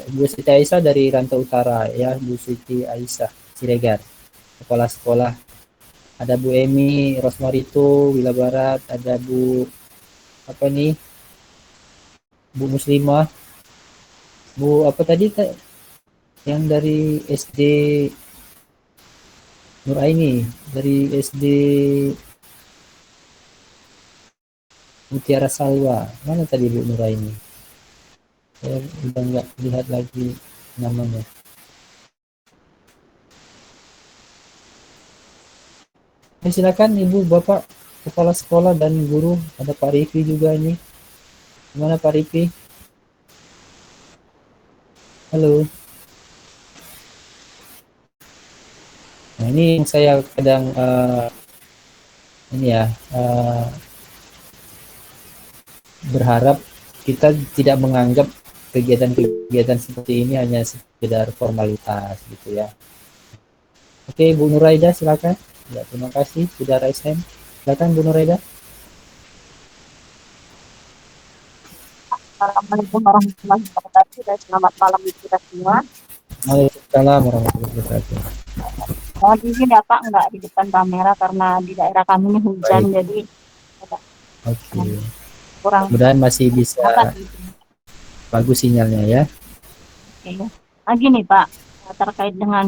A: Bu Siti Aisyah dari Rantau Utara ya, Bu Siti Aisyah Siregar, kepala sekolah. Ada Bu Emi Rosmarito Gila Barat, ada Bu apa nih, Bu Muslimah, Bu apa tadi yang dari SD Nuraini, dari SD Mutiara Salwa, mana tadi Bu Nuraini? Saya udah nggak lihat lagi namanya. Silakan Ibu, Bapak, kepala sekolah dan guru. Ada Pak Rifi juga ini. Gimana Pak Rifi? Halo. Nah, ini yang saya kadang berharap kita tidak menganggap kegiatan-kegiatan seperti ini hanya sekedar formalitas gitu ya. Oke, Bu Nuraida silakan. Ya, terima kasih sudah raise hand. Silakan Bu Nuraida.
G: Assalamualaikum warahmatullahi wabarakatuh dan selamat malam kita semua.
A: Waalaikumsalam warahmatullahi wabarakatuh.
G: Di sini ya Pak, nggak di depan kamera karena di daerah kami ini hujan.
A: Baik.
G: Jadi
A: Oke.
G: kurang
A: Mudah-mudahan masih bisa
G: apa
A: bagus sinyalnya ya.
G: gitu. Gini Pak, terkait dengan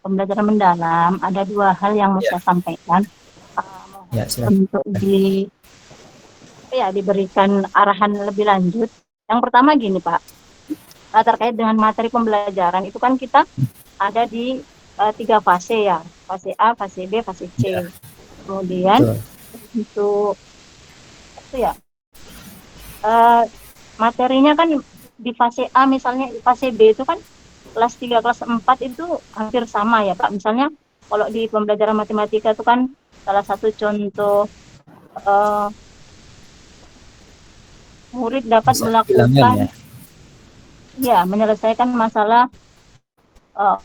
G: pembelajaran mendalam, ada dua hal yang mau saya sampaikan.
A: Ya, silakan.
G: Untuk diberikan arahan lebih lanjut. Yang pertama gini Pak, terkait dengan materi pembelajaran itu kan kita ada di 3 fase ya, fase A, fase B, fase C.
A: Ya.
G: Kemudian untuk materinya kan di fase A misalnya, di fase B itu kan kelas 3, kelas 4 itu hampir sama ya Pak. Misalnya kalau di pembelajaran matematika itu kan salah satu contoh murid dapat melakukan menyelesaikan masalah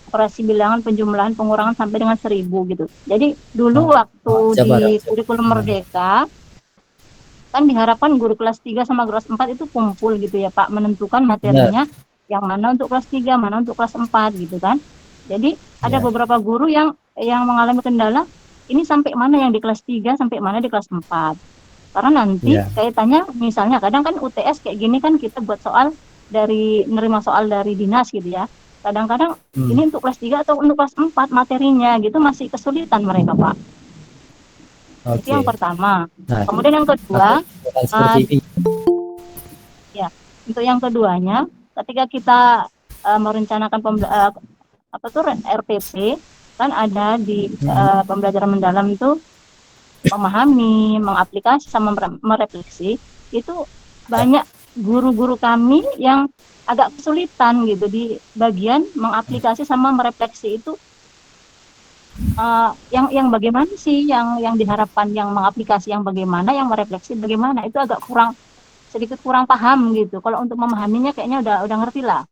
G: operasi bilangan, penjumlahan, pengurangan sampai dengan 1000 gitu. Jadi dulu waktu di kurikulum Merdeka kan diharapkan guru kelas 3 sama kelas 4 itu kumpul gitu ya Pak, menentukan materinya yang mana untuk kelas 3, mana untuk kelas 4 gitu kan. Jadi ada beberapa guru yang mengalami kendala ini sampai mana yang di kelas 3, sampai mana di kelas 4. Karena nanti kaitannya misalnya kadang kan UTS kayak gini kan kita buat soal nerima soal dari dinas gitu ya. Kadang-kadang ini untuk kelas 3 atau untuk kelas 4 materinya gitu masih kesulitan mereka Pak. Itu yang pertama. Nah, kemudian yang kedua, untuk yang keduanya, ketika kita merencanakan RPP, kan ada di pembelajaran mendalam itu memahami, mengaplikasi sama merefleksi, itu banyak guru-guru kami yang agak kesulitan gitu di bagian mengaplikasi sama merefleksi itu. Yang bagaimana sih yang diharapkan, yang mengaplikasi yang bagaimana, yang merefleksi bagaimana, itu agak sedikit kurang paham gitu. Kalau untuk memahaminya kayaknya udah ngerti lah.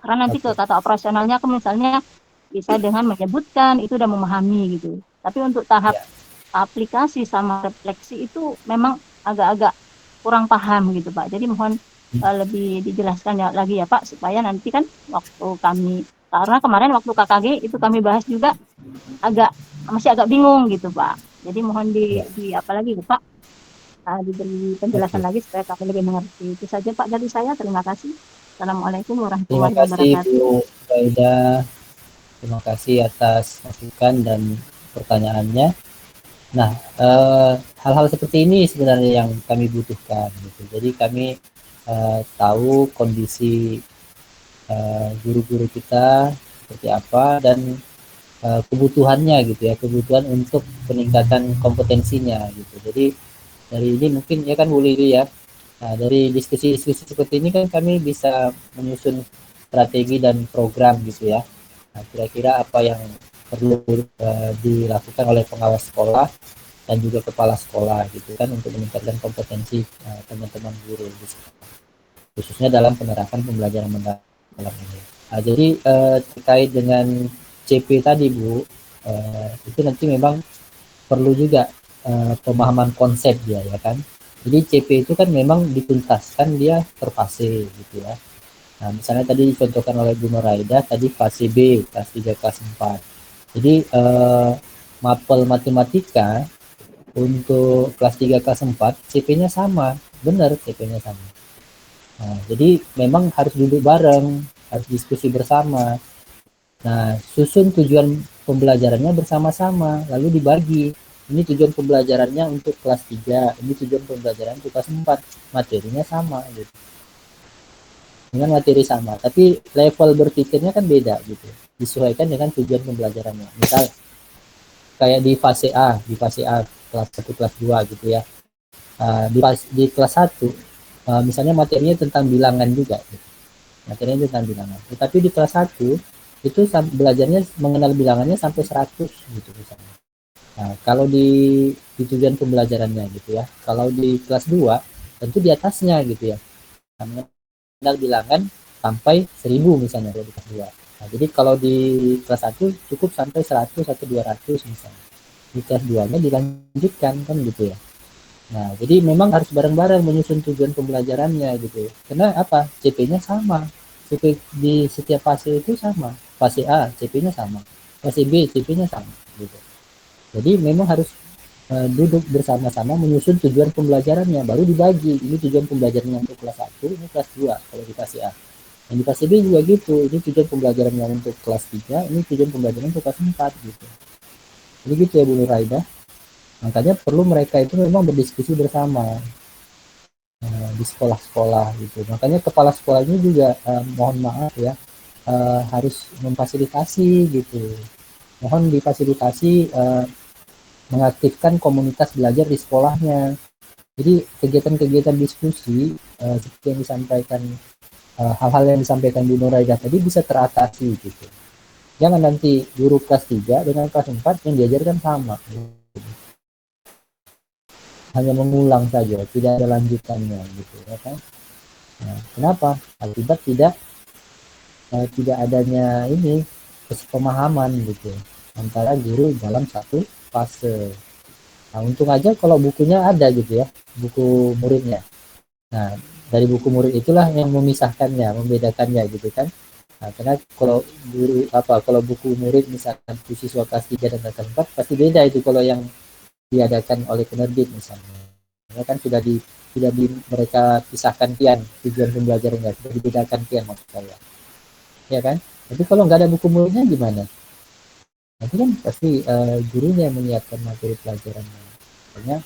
G: Karena nanti ke kata operasionalnya aku misalnya bisa dengan menyebutkan itu udah memahami gitu. Tapi untuk tahap aplikasi sama refleksi itu memang agak-agak kurang paham gitu Pak. Jadi mohon lebih dijelaskan lagi ya Pak, supaya nanti kan waktu kami, karena kemarin waktu KKG itu kami bahas juga masih agak bingung gitu Pak. Jadi mohon di apa lagi Pak, diberi penjelasan lagi supaya kami lebih mengerti. Itu saja Pak dari saya. Terima kasih. Assalamualaikum warahmatullahi wabarakatuh.
A: Terima kasih Bu Faida. Terima kasih atas masukan dan pertanyaannya. Nah, hal-hal seperti ini sebenarnya yang kami butuhkan gitu. Jadi kami tahu kondisi guru-guru kita seperti apa dan kebutuhannya gitu ya, kebutuhan untuk peningkatan kompetensinya gitu. Jadi dari ini mungkin ya kan Bu Lili ya, dari diskusi-diskusi seperti ini kan kami bisa menyusun strategi dan program gitu ya. Nah, kira-kira apa yang perlu dilakukan oleh pengawas sekolah dan juga kepala sekolah gitu kan untuk meningkatkan kompetensi teman-teman guru gitu, khususnya dalam penerapan pembelajaran mendalam ini. Nah, jadi terkait dengan CP tadi Bu, itu nanti memang perlu juga pemahaman konsep dia ya kan. Jadi CP itu kan memang dituntaskan dia per fase gitu ya. Nah, misalnya tadi dicontohkan oleh Bu Nuraida tadi fase B, kelas 3, kelas 4. Jadi mapel matematika untuk kelas 3, kelas 4 CP-nya sama, benar CP-nya sama. Nah, jadi memang harus duduk bareng, harus diskusi bersama. Nah, susun tujuan pembelajarannya bersama-sama, lalu dibagi. Ini tujuan pembelajarannya untuk kelas 3, ini tujuan pembelajaran untuk kelas 4. Materinya sama gitu. Dengan materi sama, tapi level berpikirnya kan beda gitu. Disesuaikan dengan tujuan pembelajarannya. Misal kayak di fase A kelas 1, kelas 2 gitu ya. Di kelas 1 misalnya materinya tentang bilangan juga gitu. materinya tentang bilangan. Tetapi di kelas 1 itu belajarnya mengenal bilangannya sampai 100 gitu misalnya. Nah, kalau di tujuan pembelajarannya gitu ya. Kalau di kelas 2 tentu di atasnya gitu ya. Mengenal bilangan sampai 1000 misalnya kalau di kelas 2. Nah, jadi kalau di kelas 1 cukup sampai 100 atau 200 misalnya. Di kelas 2-nya dilanjutkan kan gitu ya. Nah, jadi memang harus bareng-bareng menyusun tujuan pembelajarannya gitu. Karena apa? CP-nya sama. CP di setiap fase itu sama. Fase A, CP-nya sama. Fase B, CP-nya sama gitu. Jadi memang harus duduk bersama-sama menyusun tujuan pembelajarannya, baru dibagi. Ini tujuan pembelajarannya untuk kelas 1, ini kelas 2 kalau di fase A. Yang di fase B juga gitu. Ini tujuan pembelajarannya untuk kelas 3, ini tujuan pembelajaran untuk kelas 4 gitu. Jadi gitu ya Bu Nuraida. Makanya perlu mereka itu memang berdiskusi bersama di sekolah-sekolah gitu. Makanya kepala sekolahnya juga mohon maaf ya harus memfasilitasi gitu. Mohon difasilitasi mengaktifkan komunitas belajar di sekolahnya. Jadi kegiatan-kegiatan diskusi seperti yang disampaikan hal-hal yang disampaikan Bu Nuraida tadi bisa teratasi gitu. Jangan nanti guru kelas 3 dengan kelas 4 yang diajarkan sama. Hanya mengulang saja, tidak ada lanjutannya gitu ya kan. Nah, kenapa? Akibat tidak adanya ini pemahaman gitu antara guru dalam satu fase. Nah, untung aja kalau bukunya ada gitu ya, buku muridnya. Nah, dari buku murid itulah yang memisahkannya, membedakannya gitu kan. Nah, karena kalau kalau buku murid misalkan siswa kelas 3 dan kelas 4 pasti beda itu kalau yang diadakan oleh penerbit misalnya. Ya kan sudah di mereka pisahkan kian tujuan pembelajarannya, sudah dibedakan kian maksud saya. Ya kan? Tapi kalau nggak ada buku muridnya gimana? Nanti kan pasti gurunya yang menyiapkan materi pelajarannya. Makanya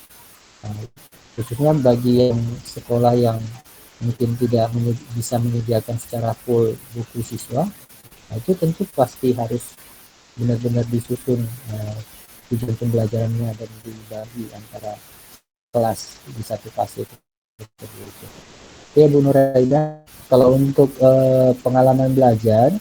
A: khususnya bagi yang sekolah yang mungkin tidak bisa menyediakan secara full buku siswa, nah itu tentu pasti harus benar-benar disusun tujuan pembelajarannya dan dibagi antara kelas di satu fase itu. Ya Bu Nuraida, kalau untuk pengalaman belajar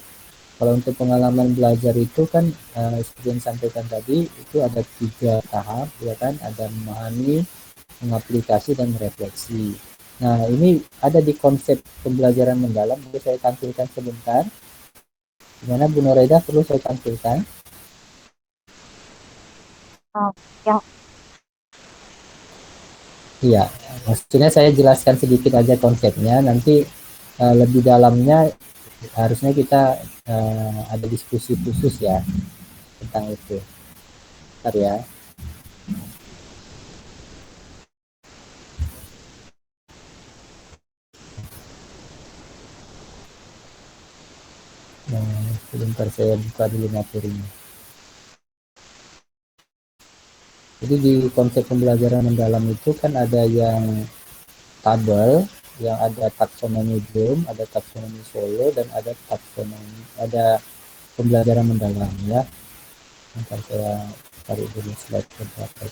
A: itu kan seperti yang disampaikan tadi itu ada 3 tahap ya kan, ada memahami, mengaplikasi dan merefleksi. Nah, ini ada di konsep pembelajaran mendalam. Bisa saya tampilkan sebentar. Gimana Bu Nuraida, perlu saya tampilkan? Iya, maksudnya saya jelaskan sedikit aja konsepnya. Nanti lebih dalamnya harusnya kita ada diskusi khusus ya tentang itu. Bentar ya. Nah, sebentar saya buka dulu materinya. Jadi di konsep pembelajaran mendalam itu kan ada yang tabel, yang ada taksonomi Bloom, ada taksonomi Solo, dan ada pembelajaran mendalam ya. Nanti saya tarik dulu slide beberapa.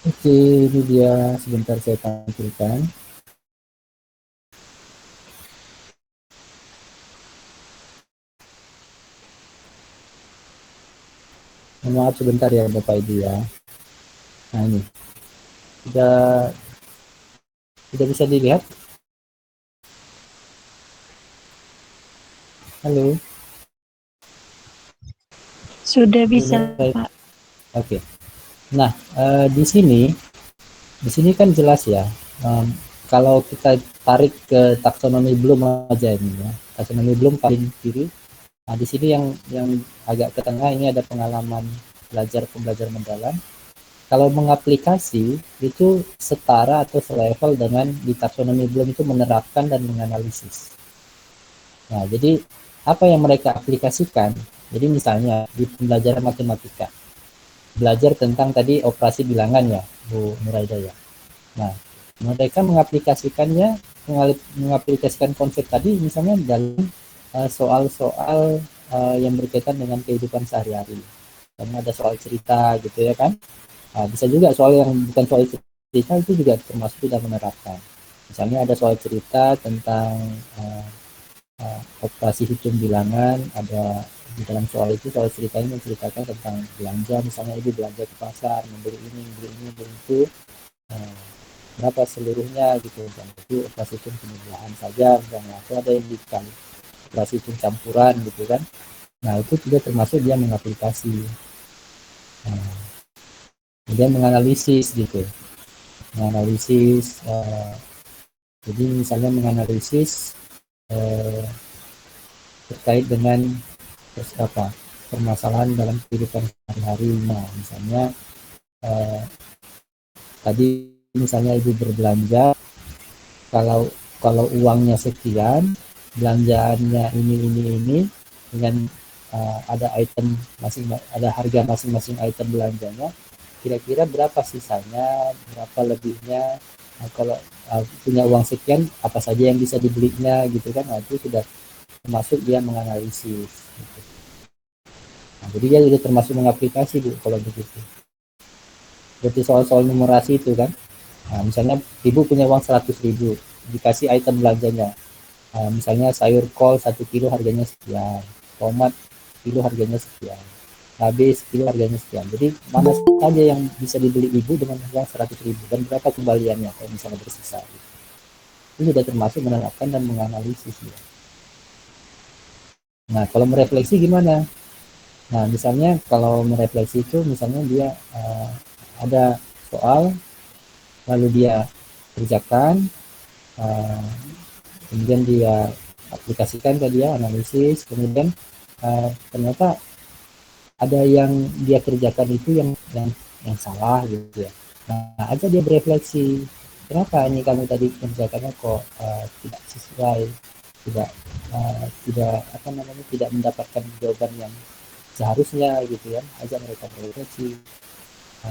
A: Oke, ini dia, sebentar saya tampilkan. Maaf sebentar ya Bapak Ibu ya. Nah ini sudah bisa dilihat. Halo.
H: Sudah bisa Pak.
A: Oke. Nah di sini kan jelas ya. Kalau kita tarik ke taksonomi Bloom aja ini ya. Taksonomi Bloom paling kiri. Nah, di sini yang agak ke tengah ini ada pengalaman pembelajaran mendalam. Kalau mengaplikasi itu setara atau selevel dengan di taksonomi Bloom itu menerapkan dan menganalisis. Nah, jadi apa yang mereka aplikasikan? Jadi misalnya di pembelajaran matematika, belajar tentang tadi operasi bilangan ya, Bu Nuraida ya. Nah, mereka mengaplikasikan konsep tadi misalnya dalam soal-soal yang berkaitan dengan kehidupan sehari-hari. Karena ada soal cerita gitu ya kan. Bisa juga soal yang bukan soal cerita itu juga termasuk sudah menerapkan. Misalnya ada soal cerita tentang operasi hitung bilangan, ada di dalam soal itu, soal ceritanya menceritakan tentang belanja, misalnya ibu belanja ke pasar, membeli ini, membeli itu, berapa seluruhnya gitu, dan itu operasi hitung penjumlahan saja, misalnya, atau ada yang dikali operasi hitung campuran gitu kan. Nah itu juga termasuk dia mengaplikasi. Kemudian menganalisis gitu, menganalisis, jadi misalnya menganalisis terkait dengan permasalahan dalam kehidupan sehari-hari. Nah, misalnya tadi misalnya ibu berbelanja, kalau uangnya sekian, belanjaannya ini dengan ada item ada harga masing-masing item belanjanya, kira-kira berapa sisanya, berapa lebihnya. Nah, kalau punya uang sekian, apa saja yang bisa dibelinya gitu kan. Nah, itu sudah termasuk dia menganalisis gitu. Nah, jadi dia sudah termasuk mengaplikasi Bu kalau begitu. Seperti soal-soal numerasi itu kan. Nah, misalnya ibu punya uang 100.000, dikasih item belanjanya. Misalnya sayur kol 1 kilo harganya sekian, tomat kilo harganya sekian, cabai sekilo harganya sekian. Jadi mana saja yang bisa dibeli ibu dengan uang 100.000 dan berapa kembaliannya kalau misalnya bersisa. Itu sudah termasuk menerapkan dan menganalisis ya. Nah kalau merefleksi gimana? Nah misalnya kalau merefleksi itu misalnya dia ada soal lalu dia kerjakan, kemudian dia aplikasikan ke dia, analisis, kemudian ternyata ada yang dia kerjakan itu yang salah gitu ya. Nah aja dia berefleksi, kenapa ini kamu tadi kerjakannya kok tidak sesuai, tidak mendapatkan jawaban yang seharusnya gitu ya. Aja mereka berefleksi,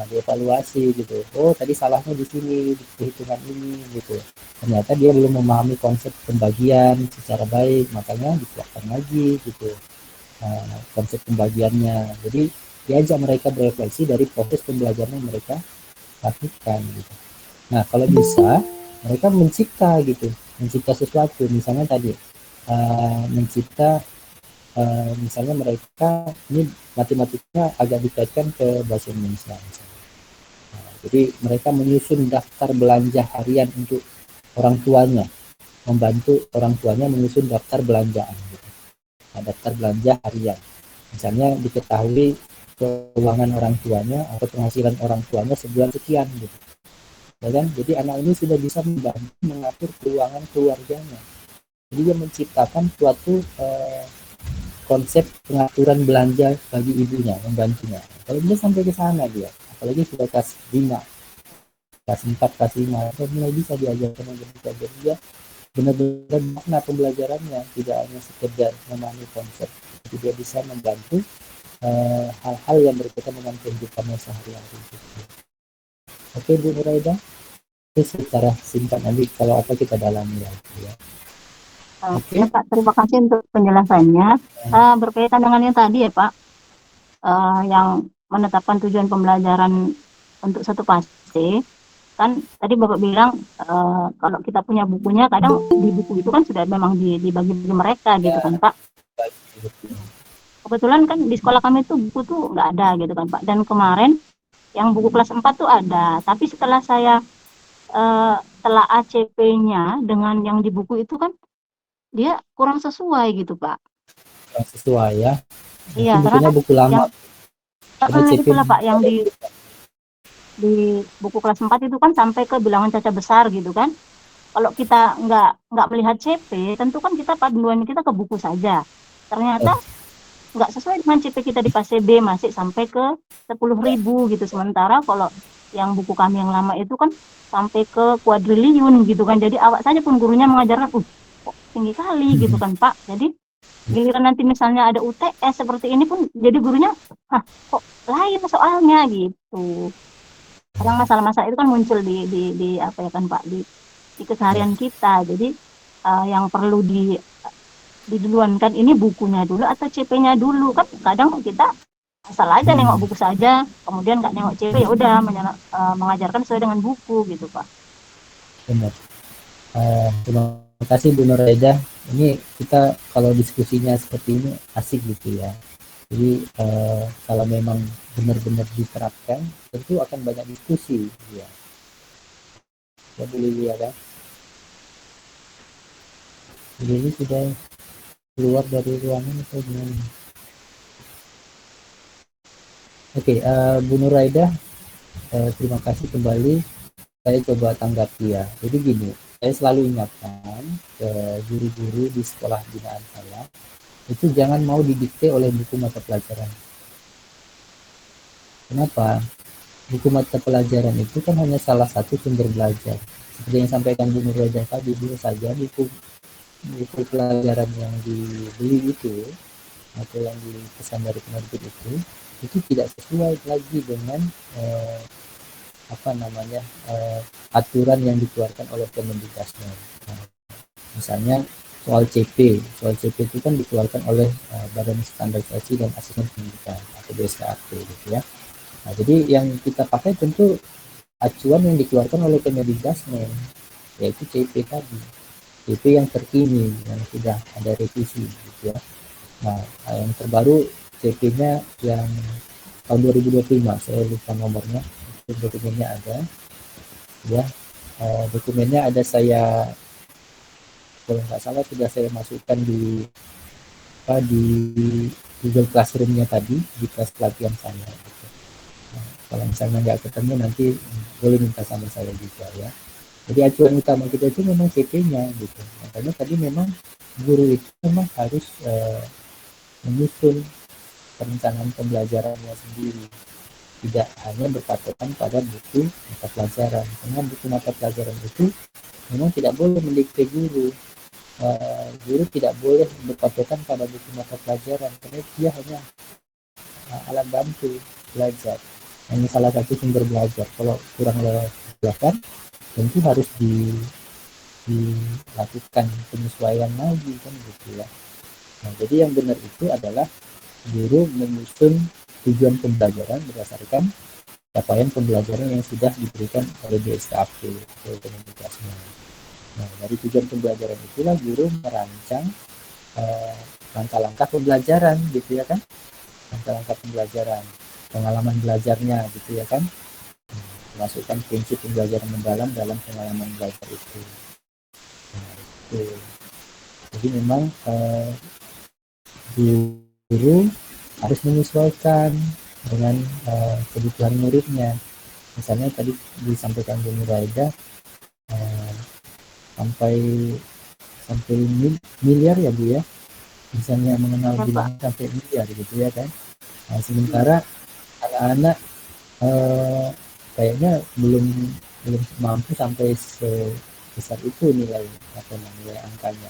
A: dievaluasi gitu. Oh tadi salahnya di sini, di perhitungan ini gitu. Ternyata dia belum memahami konsep pembagian secara baik, makanya dikeluarkan lagi gitu konsep pembagiannya. Jadi diajak mereka berefleksi dari proses pembelajaran yang mereka lakukan gitu. Nah kalau bisa mereka mencipta sesuatu, misalnya tadi mencipta misalnya mereka ini matematiknya agak dikaitkan ke bahasa Indonesia misalnya. Jadi mereka menyusun daftar belanja harian untuk orang tuanya, membantu orang tuanya menyusun daftar belanjaan gitu. Daftar belanja harian, misalnya diketahui keuangan orang tuanya atau penghasilan orang tuanya sebulan sekian gitu ya kan. Jadi anak ini sudah bisa membantu mengatur keuangan keluarganya. Jadi dia menciptakan suatu konsep pengaturan belanja bagi ibunya, membantunya. Kalau dia sampai ke sana dia, apalagi sudah kelas 5, kelas 4, kelas 5, mulai bisa diajarkan belajar. Dia benar-benar makna pembelajarannya, tidak hanya sekedar memahami konsep, tapi dia bisa membantu hal-hal yang berkaitan dengan kehidupannya sehari-hari. Oke Bu Nuraida, itu secara singkat nanti kalau apa kita dalami ya.
G: Oke Pak, terima kasih untuk penjelasannya. Berkaitan dengan yang tadi ya Pak, yang menetapkan tujuan pembelajaran untuk satu fase, kan tadi Bapak bilang kalau kita punya bukunya, kadang di buku itu kan sudah memang dibagi mereka gitu kan Pak. Kebetulan kan di sekolah kami tuh buku tuh nggak ada gitu kan Pak. Dan kemarin yang buku kelas 4 tuh ada, tapi setelah saya telah ACP-nya dengan yang di buku itu kan dia kurang sesuai gitu Pak.
A: Kurang sesuai ya.
G: Iya,
A: karena buku lama.
G: Itulah Pak yang di buku kelas 4 itu kan sampai ke bilangan caca besar gitu kan. Kalau kita nggak melihat CP, tentu kan kita panduan kita ke buku saja. Ternyata nggak sesuai dengan CP kita di fase B, masih sampai ke 10.000 gitu. Sementara kalau yang buku kami yang lama itu kan sampai ke kuadriliun gitu kan. Jadi awak saja pun gurunya mengajarkan, kok tinggi kali gitu kan Pak. Jadi giliran nanti misalnya ada UTS seperti ini pun jadi gurunya, kok lain soalnya gitu. Kadang masalah-masalah itu kan muncul di apa ya kan Pak, di keseharian kita. Jadi yang perlu diduluankan ini bukunya dulu atau CP-nya dulu kan. Kadang kita asal aja nengok buku saja, kemudian nggak nengok CP, ya udah mengajarkan sesuai dengan buku gitu Pak.
A: Benar. Terima kasih Bu Nuraida. Ini kita kalau diskusinya seperti ini asik gitu ya. Jadi kalau memang benar-benar diterapkan, tentu akan banyak diskusi ya. Ya Bu Lili ya kan? Bu Lili sudah keluar dari ruangan atau gimana? Oke, Bu Nuraida, terima kasih kembali. Saya coba tanggapi ya. Jadi gini, saya selalu ingatkan ke guru-guru di sekolah binaan saya, itu jangan mau didikte oleh buku mata pelajaran. Kenapa? Buku mata pelajaran itu kan hanya salah satu sumber belajar. Seperti yang sampaikan Bu Nuraida tadi, bisa saja buku pelajaran yang dibeli itu atau yang dipesan dari penerbit itu tidak sesuai lagi dengan aturan yang dikeluarkan oleh Kemendikbudristek. Misalnya soal CP itu kan dikeluarkan oleh Badan Standarisasi dan Asesmen Pendidikan atau BSKAP gitu ya. Nah, jadi yang kita pakai tentu acuan yang dikeluarkan oleh Kemendikbudristek, yaitu CP tadi, CP yang terkini yang sudah ada revisi gitu ya. Nah, yang terbaru CP-nya yang tahun 2025, saya lupa nomornya. Dokumennya ada ya, dokumennya ada, saya kalau nggak salah sudah saya masukkan di Google Classroom-nya tadi di kelas pelatihan saya gitu. Nah, kalau misalnya nggak ketemu nanti boleh minta sama saya juga ya. Jadi acuan utama kita itu memang CP-nya gitu. Makanya tadi memang guru itu memang harus menyusun perencanaan pembelajarannya sendiri, tidak hanya berpatokan pada buku mata pelajaran, karena buku mata pelajaran itu memang tidak boleh mendikte guru. Guru tidak boleh berpatokan pada buku mata pelajaran, karena dia hanya alat bantu belajar, hanya salah satu sumber belajar. Kalau kurang belajar, tentu harus dilakukan penyesuaian lagi kan gitu ya. Nah, jadi yang benar itu adalah guru menyusun tujuan pembelajaran berdasarkan capaian pembelajaran yang sudah diberikan oleh BSKAP atau Kemendikbudristek. Nah, dari tujuan pembelajaran itulah guru merancang langkah-langkah pembelajaran gitu ya kan, langkah-langkah pembelajaran, pengalaman belajarnya gitu ya kan, masukkan prinsip pembelajaran mendalam dalam pengalaman belajar itu. Nah, itu. Jadi memang guru harus menyesuaikan dengan kebutuhan muridnya. Misalnya tadi disampaikan Bu Nuraida sampai miliar ya Bu ya, misalnya mengenal bilangan sampai miliar gitu ya kan. Nah, sementara anak-anak kayaknya belum mampu sampai sebesar itu nilai angkanya.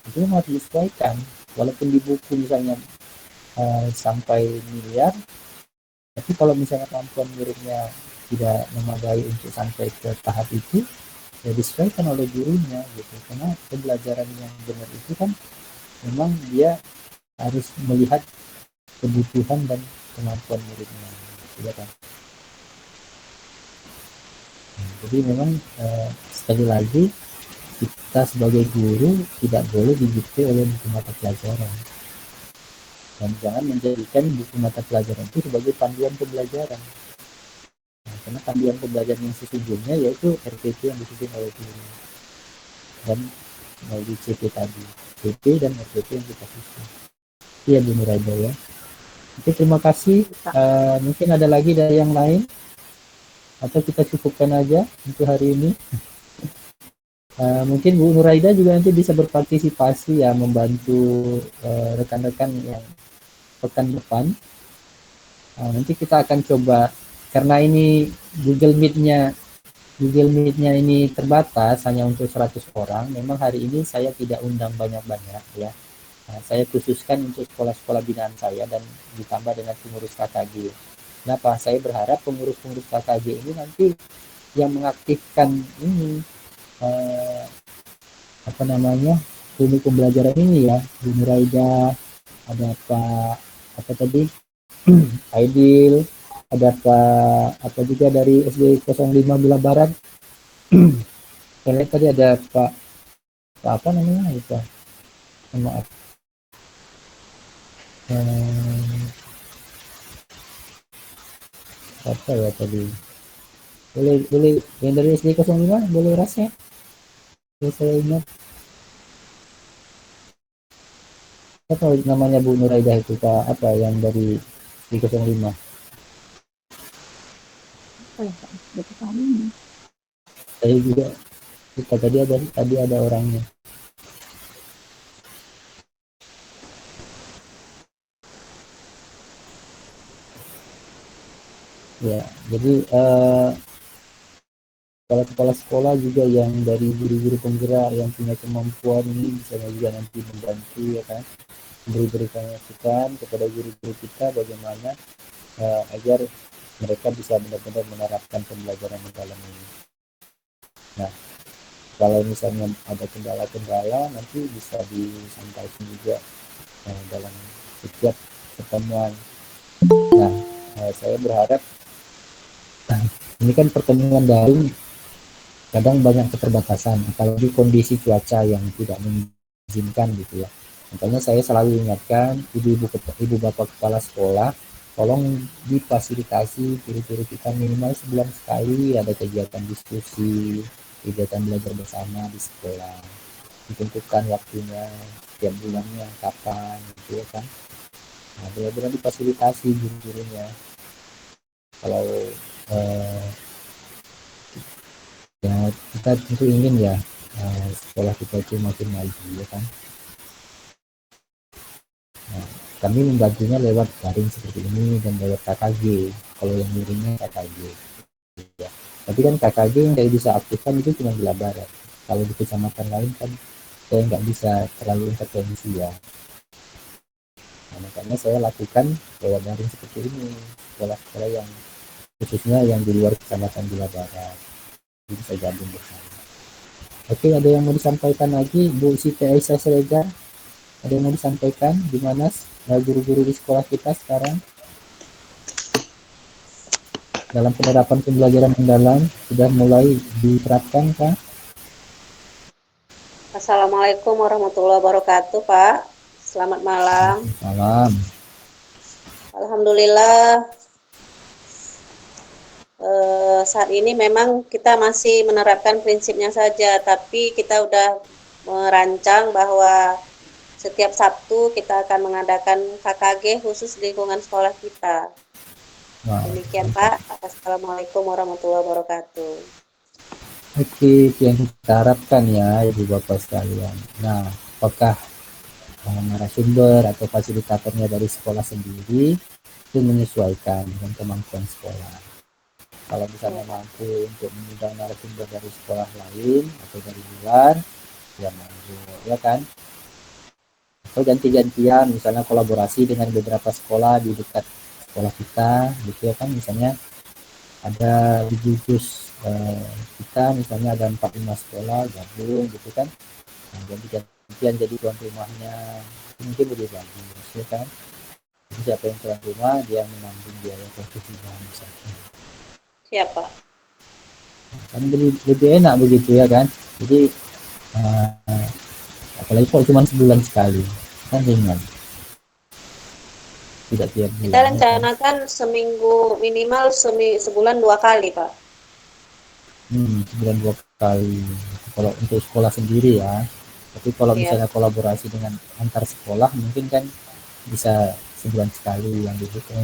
A: Itu harus disesuaikan. Walaupun di buku misalnya sampai miliar, tapi kalau misalnya kemampuan muridnya tidak memadai untuk sampai ke tahap itu, ya disesuaikan oleh gurunya gitu. Karena pembelajaran yang benar itu kan memang dia harus melihat kebutuhan dan kemampuan muridnya gitu, ya kan. Jadi memang sekali lagi kita sebagai guru tidak boleh didikte oleh buku mata pelajaran, dan jangan menjadikan buku mata pelajaran itu sebagai panduan pembelajaran. Nah, karena panduan pembelajaran yang sesungguhnya yaitu RPP yang disusun oleh guru dan melalui CP tadi, CP dan RPP yang kita susun. Iya Bu Nuraida ya. Oke, terima kasih. Mungkin ada lagi dari yang lain atau kita cukupkan aja untuk hari ini. Mungkin Bu Nuraida juga nanti bisa berpartisipasi ya, membantu rekan-rekan yang pekan depan. Nanti kita akan coba, karena ini Google Meet-nya ini terbatas hanya untuk 100 orang. Memang hari ini saya tidak undang banyak-banyak ya. Saya khususkan untuk sekolah-sekolah binaan saya dan ditambah dengan pengurus KKG. Kenapa? Saya berharap pengurus-pengurus KKG ini nanti yang mengaktifkan ini ilmu pembelajaran ini ya, Bu Nuraida, ada apa tadi Aidil, ada Pak apa juga dari SD 05 Bula Barat. Saya lihat tadi ada Pak apa namanya itu, maaf, apa ya tadi, boleh yang dari SD 05 boleh rasnya, saya ingat apa namanya Bu Nuraidah itu, Pak apa yang dari SD 05. Saya juga lupa, tadi ada orangnya. Ya, jadi kepala sekolah juga yang dari guru-guru penggerak yang punya kemampuan ini bisa juga nanti membantu ya kan, berikan masukan kepada guru-guru kita bagaimana agar mereka bisa benar-benar menerapkan pembelajaran mendalam ini. Nah, kalau misalnya ada kendala-kendala nanti bisa disampaikan juga dalam setiap pertemuan. Nah, saya berharap ini kan pertemuan daring kadang banyak keterbatasan, apalagi kondisi cuaca yang tidak mengizinkan gitu ya. Makanya saya selalu ingatkan ibu bapak kepala sekolah, tolong difasilitasi guru-guru kita minimal sebulan sekali ada kegiatan diskusi, kegiatan belajar bersama di sekolah. Ditentukan waktunya, setiap bulannya kapan gitu ya kan. Nah, benar-benar difasilitasi guru-gurunya. Kalau ya kita tentu ingin ya sekolah kita itu makin maju ya kan. Nah, kami membantunya lewat daring seperti ini dan lewat KKG. Kalau yang ngirimnya KKG ya. Tapi kan KKG yang saya bisa aktifkan itu cuma di Barat. Kalau di kecamatan lain kan saya nggak bisa terlalu intervensi ya. Nah, makanya saya lakukan lewat daring seperti ini, sekolah-sekolah yang khususnya yang di luar kecamatan Gula Barat bisa gabung bersama. Oke, ada yang mau disampaikan lagi, Bu Siti Aisyah Siregar? Ada yang mau disampaikan gimana guru-guru di sekolah kita sekarang dalam penerapan pembelajaran mendalam sudah mulai diterapkan, Pak?
C: Assalamualaikum warahmatullahi wabarakatuh, Pak. Selamat malam.
A: Malam.
C: Alhamdulillah. Saat ini memang kita masih menerapkan prinsipnya saja, tapi kita udah merancang bahwa setiap Sabtu kita akan mengadakan KKG khusus di lingkungan sekolah kita. Demikian Pak. Assalamualaikum warahmatullahi wabarakatuh.
A: Oke, yang kita harapkan ya Ibu Bapak sekalian. Nah, apakah narasumber atau fasilitatornya dari sekolah sendiri itu menyesuaikan dengan kemampuan sekolah. Kalau misalnya mampu untuk mengundang narasumber dari sekolah lain atau dari luar, ya monggo, ya kan? Atau ganti-gantian, misalnya kolaborasi dengan beberapa sekolah di dekat sekolah kita, gitu ya kan? Misalnya ada di gugus kita, misalnya ada 4-5 sekolah gabung, gitu kan? Nah, ganti-gantian jadi tuan rumahnya, mungkin lebih bagus, ya kan? Jadi siapa yang tuan rumah, dia menanggung biaya konstruksinya misalnya.
C: Siapa?
A: Kan lebih enak begitu ya kan. Jadi apalagi kalau cuma sebulan sekali kan ringan, tidak tiap bulan.
C: Kita rencanakan ya, seminggu minimal sebulan 2 kali Pak.
A: Sebulan 2 kali kalau untuk sekolah sendiri ya. Tapi kalau misalnya kolaborasi dengan antar sekolah mungkin kan bisa sebulan sekali yang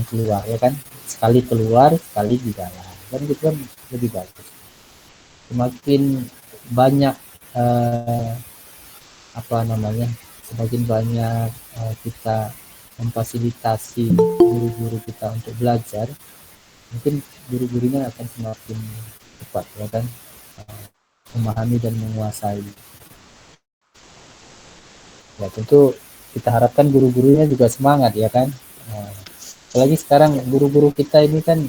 A: keluar ya kan, sekali keluar sekali di dalam. Dan itu kan lebih bagus. Semakin banyak semakin banyak kita memfasilitasi guru-guru kita untuk belajar, mungkin guru-gurunya akan semakin cepat ya kan, memahami dan menguasai. Ya tentu kita harapkan guru-gurunya juga semangat ya kan. Apalagi sekarang guru-guru kita ini kan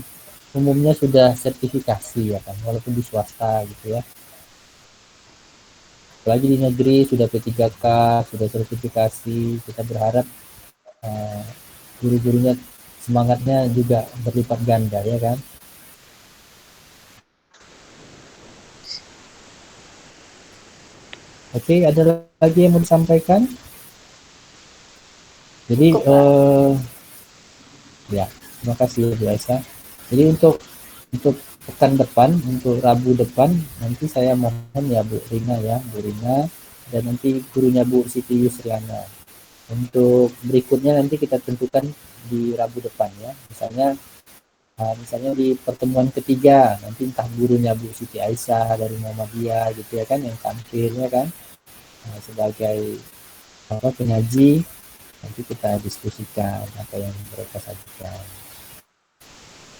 A: umumnya sudah sertifikasi ya kan, walaupun di swasta gitu ya. Apalagi di negeri sudah P3K, sudah sertifikasi. Kita berharap guru-gurunya semangatnya juga berlipat ganda ya kan. Oke, ada lagi yang mau disampaikan? Jadi ya, terima kasih Bu Aisyah. Jadi untuk pekan depan, untuk Rabu depan nanti saya mohon ya Bu Rina dan nanti gurunya Bu Siti Yusriana. Untuk berikutnya nanti kita tentukan di Rabu depan ya. Misalnya di pertemuan ketiga nanti entah gurunya Bu Siti Aisyah dari Muhammadiyah gitu ya kan yang tampil ya kan sebagai penyaji, nanti kita diskusikan apa yang mereka sajikan.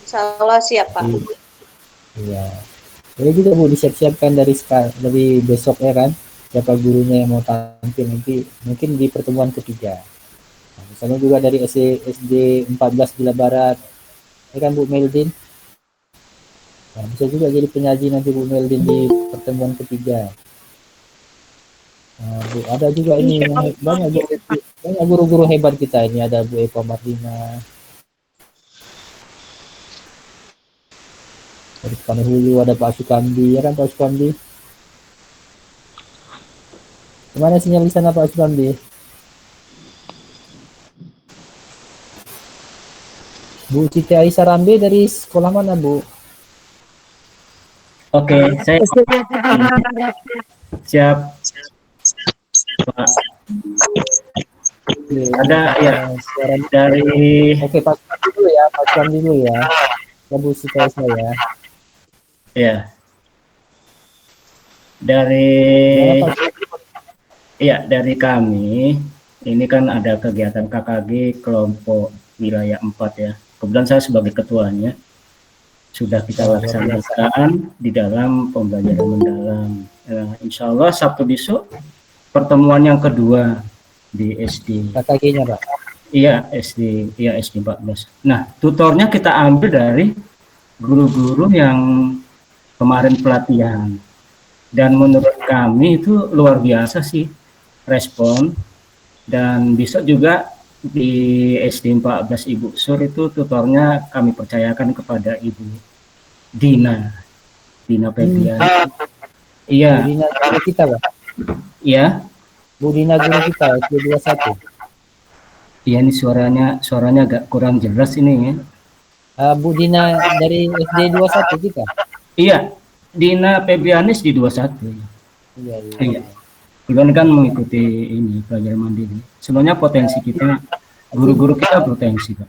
C: Insya Allah siap Pak.
A: Iya. Boleh juga Bu disiap-siapkan dari besok ya kan, siapa gurunya yang mau tampil nanti mungkin di pertemuan ketiga. Nah, misalnya juga dari SD 14 Gila Barat, ya kan Bu Meldin. Nah, bisa juga jadi penyaji nanti Bu Meldin di pertemuan ketiga. Nah, Bu, ada juga ini banyak guru-guru hebat kita ini, ada Bu Eko Marlina dari Hulu, ada Pak Sukamdi ya kan Pak Sukamdi. Gimana sinyal di sana Pak Sukamdi? Bu Siti Aisyah Rambe dari sekolah mana Bu?
J: Oke, saya siap. Pak. Ada ya suara dari.
A: Oke, Pak Sukamdi dulu ya, Pak Sukamdi dulu ya. Bu Siti Aisyah ya.
J: Ya. Dari kami ini kan ada kegiatan KKG kelompok wilayah 4 ya. Kebetulan saya sebagai ketuanya sudah kita laksanakan di dalam pembelajaran mendalam. Insya Allah Sabtu besok pertemuan yang kedua di SD.
A: KKG-nya Pak?
J: Iya SD 14. Nah tutornya kita ambil dari guru-guru yang kemarin pelatihan, dan menurut kami itu luar biasa sih respon. Dan besok juga di SD 14 Ibu Sur itu tutornya kami percayakan kepada Ibu Dina Febrian. Iya.
A: Dina guru kita Pak?
J: Iya.
A: Bu Dina guru kita SD 21.
J: Iya, ini suaranya agak kurang jelas ini ya.
A: Bu Dina dari SD 21 kita?
J: Iya, Dina Febrianis di 21. Iya. Kemudian kan mengikuti ini pelajaran mandiri. Sebenarnya potensi kita, guru-guru kita potensi Pak.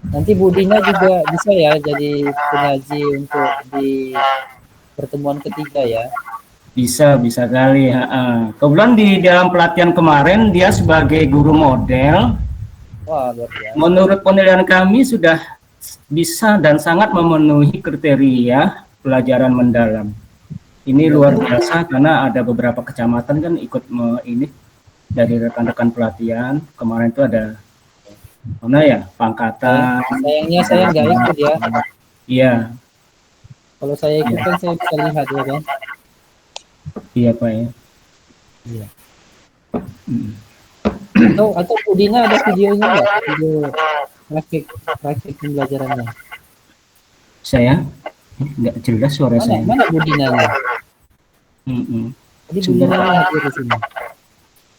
A: Nanti Bu Dina juga bisa ya jadi penyaji untuk di pertemuan ketiga ya?
J: Bisa kali. Kebetulan di dalam pelatihan kemarin dia sebagai guru model.
A: Wah, luar biasa.
J: Menurut penilaian kami sudah bisa dan sangat memenuhi kriteria pelajaran mendalam. Ini luar biasa karena ada beberapa kecamatan kan ikut ini dari rekan-rekan pelatihan. Kemarin itu ada mana ya, Pangkatan.
A: Sayangnya saya nggak ikut ya.
J: Iya.
A: Kalau saya ikut kan saya bisa lihat ya kan.
J: Iya Pak ya.
A: Iya. Atau Bu Dina ada videonya nggak? Video praktik pembelajarannya.
J: Saya nggak jelas suara saya.
A: Mana Bu Dina? Jadi Bu Dina hadir di sini.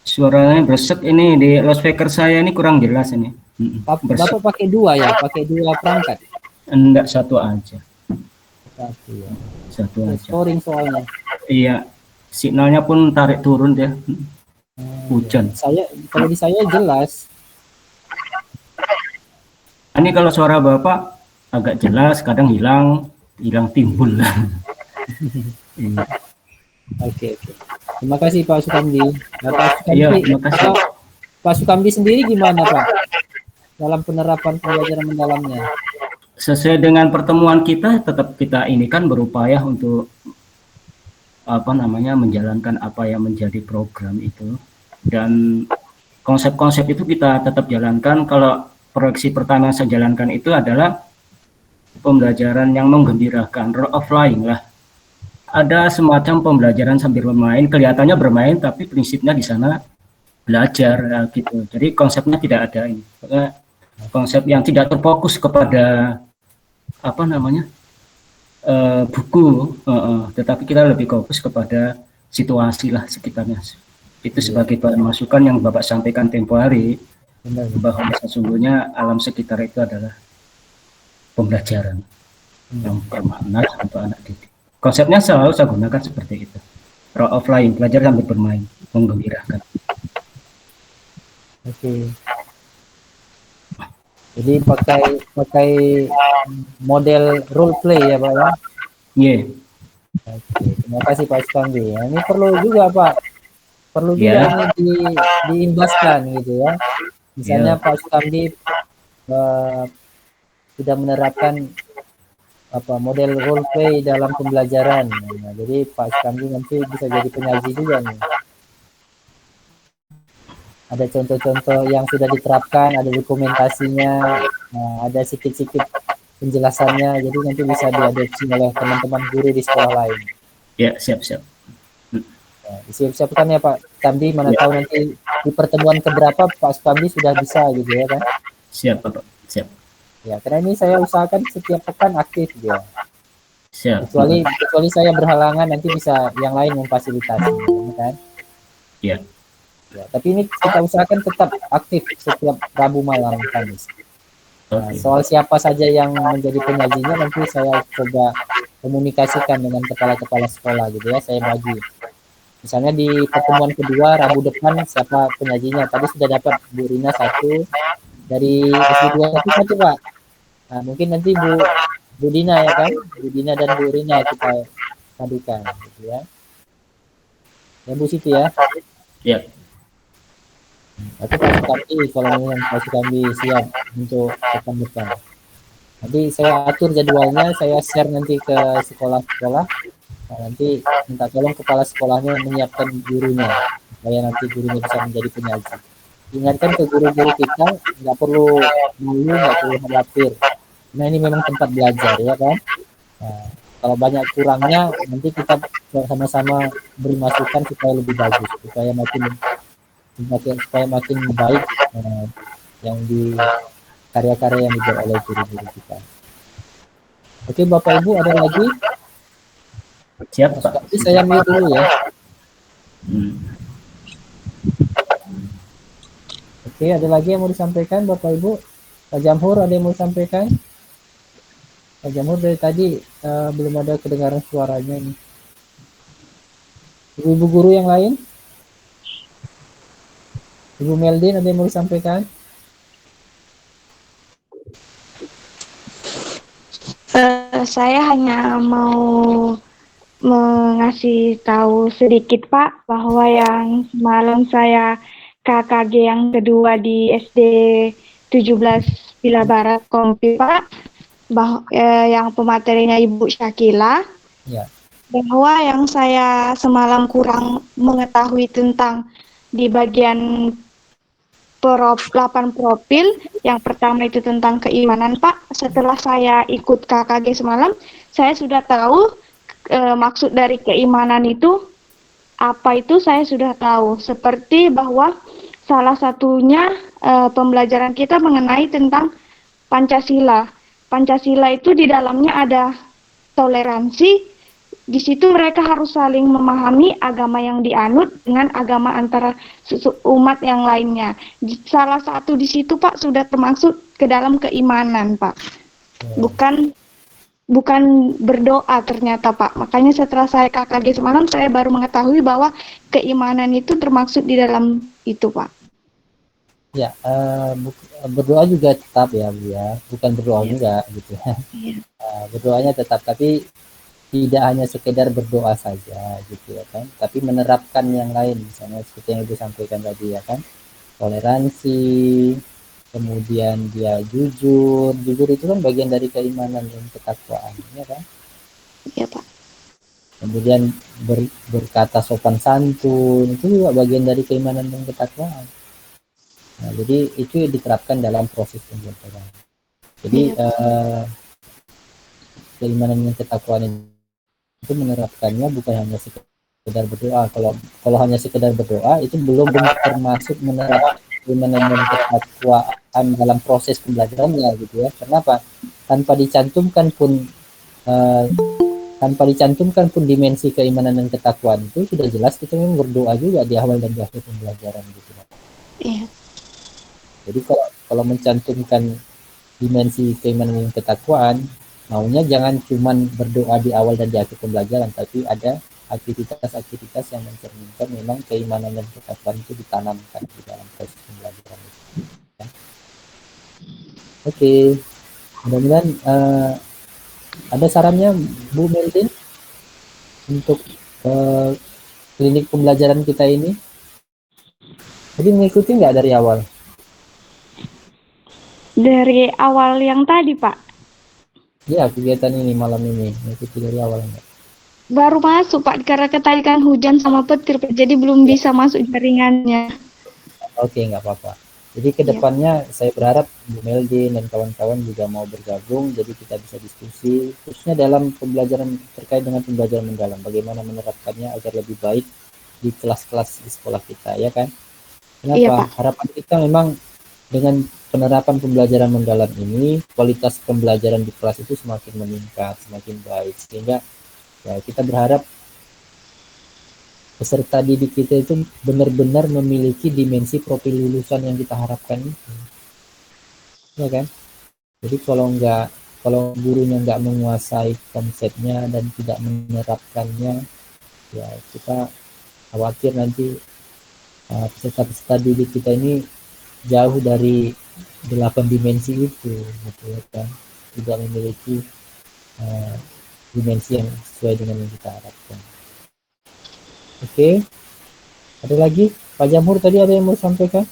J: Suaranya bersek ini di loudspeaker saya ini kurang jelas ini.
A: Bapak pakai dua ya? Pakai dua perangkat?
J: Enggak, satu aja.
A: Satu ya.
J: Satu aja.
A: Scoring soalnya.
J: Iya, signalnya pun tarik turun dia. Hujan.
A: Kalau di saya jelas.
J: Ini kalau suara Bapak agak jelas, kadang hilang timbul.
A: Oke. Terima kasih Pak Sukamdi.
J: Iya, terima kasih.
A: Pak Sukamdi sendiri gimana Pak dalam penerapan pembelajaran mendalamnya?
J: Sesuai dengan pertemuan kita, tetap kita ini kan berupaya untuk menjalankan apa yang menjadi program itu, dan konsep-konsep itu kita tetap jalankan. Kalau proyeksi pertama saya jalankan itu adalah pembelajaran yang menggembirakan, role of playing lah. Ada semacam pembelajaran sambil bermain, kelihatannya bermain tapi prinsipnya di sana belajar gitu. Jadi konsepnya tidak ada ini. konsep yang tidak terfokus kepada apa namanya buku, tetapi kita lebih fokus kepada situasi lah sekitarnya. Itu sebagai bahan masukan yang Bapak sampaikan tempo hari, bahwa sesungguhnya alam sekitar itu adalah pembelajaran yang bermakna untuk anak didik. Konsepnya selalu saya gunakan seperti itu. Role of playing, belajar sambil bermain, menggembirakan.
A: Oke. Jadi pakai model role play ya Pak ya?
J: Iya.
A: Oke, terima kasih Pak Sukamdi. Ya, ini perlu juga Pak, perlu juga ini diimbaskan gitu ya. Misalnya Pak Sukamdi sudah menerapkan model role play dalam pembelajaran. Nah, jadi Pak Sukamdi nanti bisa jadi penyaji juga nih. Ada contoh-contoh yang sudah diterapkan, ada dokumentasinya, ada sedikit-sedikit penjelasannya, jadi nanti bisa diadopsi oleh teman-teman guru di sekolah lain.
J: Ya, siap-siap.
A: Siap-siapkan ya Pak Sukamdi, mana tahu nanti di pertemuan keberapa Pak Sukamdi sudah bisa gitu ya kan?
J: Siap Bapak, siap.
A: Ya, karena ini saya usahakan setiap pekan aktif gitu ya.
J: Siap.
A: Kecuali saya berhalangan, nanti bisa yang lain memfasilitasi, kan?
J: Iya.
A: Ya, tapi ini kita usahakan tetap aktif setiap Rabu malam Kamis. Nah, soal siapa saja yang menjadi penyajinya nanti saya coba komunikasikan dengan kepala-kepala sekolah gitu ya, saya bagi. Misalnya di pertemuan kedua Rabu depan siapa penyajinya? Tadi sudah dapat Bu Rina 1, dari SD 21 Pak. Nah, mungkin nanti Bu Dina ya kan? Bu Dina dan Bu Rina kita padukan gitu ya. Ya Bu Siti ya.
J: Iya.
A: Tapi Pak Sukamdi, kalau memang Pak Sukamdi siap untuk pekan depan. Nanti saya atur jadwalnya, saya share nanti ke sekolah-sekolah. Nah, nanti minta tolong kepala sekolahnya menyiapkan gurunya, supaya nanti gurunya bisa menjadi penyaji. Ingatkan ke guru-guru kita, nggak perlu malu, nggak perlu khawatir. Nah ini memang tempat belajar ya kan. Nah, kalau banyak kurangnya, nanti kita sama-sama beri masukan supaya lebih bagus, supaya makin baik yang di karya-karya yang dibuat oleh guru-guru kita. Oke Bapak Ibu, ada lagi?
J: Siap Pak.
A: Tapi saya mute dulu ya. Oke, ada lagi yang mau disampaikan Bapak Ibu? Pak Jamhur ada yang mau disampaikan? Pak Jamhur dari tadi belum ada kedengaran suaranya nih. Ibu guru yang lain? Ibu Meldin ada yang mau disampaikan?
K: Saya hanya mau mengasih tahu sedikit Pak, bahwa yang semalam saya KKG yang kedua di SD 17 Bila Barat Kompi Pak, yang pematerinya Ibu Syakila,
A: ya.
K: Bahwa yang saya semalam kurang mengetahui tentang di bagian 8 profil, yang pertama itu tentang keimanan Pak. Setelah saya ikut KKG semalam, saya sudah tahu maksud dari keimanan itu apa, itu saya sudah tahu. Seperti bahwa salah satunya pembelajaran kita mengenai tentang Pancasila. Pancasila itu di dalamnya ada toleransi. Di situ mereka harus saling memahami agama yang dianut dengan agama antara umat yang lainnya. Salah satu di situ Pak sudah termasuk ke dalam keimanan Pak. Bukan berdoa ternyata Pak. Makanya setelah saya KKG semalam saya baru mengetahui bahwa keimanan itu termaksud di dalam itu Pak.
A: Ya, berdoa juga tetap ya Bu ya. Bukan berdoa juga gitu ya. Berdoanya tetap, tapi tidak hanya sekedar berdoa saja gitu ya kan, tapi menerapkan yang lain, misalnya seperti yang Ibu sampaikan tadi ya kan, toleransi, kemudian dia jujur itu kan bagian dari keimanan dan ketakwaan ya kan.
K: Iya Pak.
A: Kemudian berkata sopan santun itu juga bagian dari keimanan dan ketakwaan. Nah, jadi itu diterapkan dalam proses pembelajaran. Jadi keimanan dan ketakwaan itu menerapkannya bukan hanya sekedar berdoa. Kalau hanya sekedar berdoa itu belum termasuk menerapkan keimanan dan dalam proses pembelajarannya gitu ya. Kenapa? Tanpa dicantumkan pun dimensi keimanan dan ketakwaan itu sudah jelas kita memang berdoa juga di awal dan di akhir pembelajaran gitu.
K: Iya.
A: Jadi kalau mencantumkan dimensi keimanan dan ketakwaan, maunya jangan cuman berdoa di awal dan di akhir pembelajaran, tapi ada aktivitas-aktivitas yang mencerminkan memang keimanan dan ketakwaan itu ditanamkan di dalam proses pembelajaran itu. Ya. Oke, mudah-mudahan ada sarannya Bu Meldin untuk klinik pembelajaran kita ini. Jadi mengikuti nggak dari awal?
K: Dari awal yang tadi, Pak.
A: Ya, kegiatan ini malam ini mengikuti dari awal enggak?
K: Baru masuk, Pak, karena ketarikan hujan sama petir, Pak. Jadi belum bisa masuk jaringannya.
A: Oke, nggak apa-apa. Jadi kedepannya saya berharap Bu Meldin dan kawan-kawan juga mau bergabung, jadi kita bisa diskusi, khususnya dalam pembelajaran terkait dengan pembelajaran mendalam, bagaimana menerapkannya agar lebih baik di kelas-kelas di sekolah kita, ya kan? Kenapa?
K: Iya, Pak.
A: Harapan kita memang dengan penerapan pembelajaran mendalam ini, kualitas pembelajaran di kelas itu semakin meningkat, semakin baik, sehingga ya kita berharap peserta didik kita itu benar-benar memiliki dimensi profil lulusan yang kita harapkan itu, ya kan? Jadi kalau gurunya nggak menguasai konsepnya dan tidak menerapkannya, ya kita khawatir nanti peserta-peserta didik kita ini jauh dari 8 dimensi itu, gitu ya kan? Tidak memiliki dimensi yang sesuai dengan yang kita harapkan. Oke, ada lagi Pak Jamhur tadi ada yang mau sampaikan?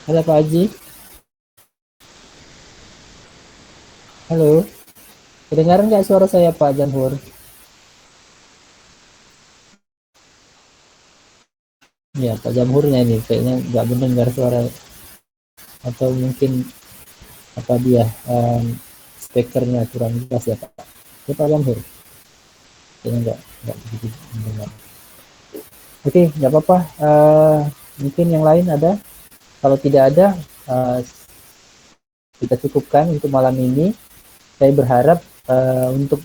A: Ada Pak Haji? Halo, kedengaran nggak suara saya Pak Jamhur? Ya, Pak Jamhurnya ini kayaknya nggak mendengar suara, atau mungkin apa dia speakernya kurang jelas ya Pak. Ya Pak Jamhur, kayaknya nggak begitu mendengar. Oke, nggak apa-apa. Mungkin yang lain ada. Kalau tidak ada, kita cukupkan untuk malam ini. Saya berharap untuk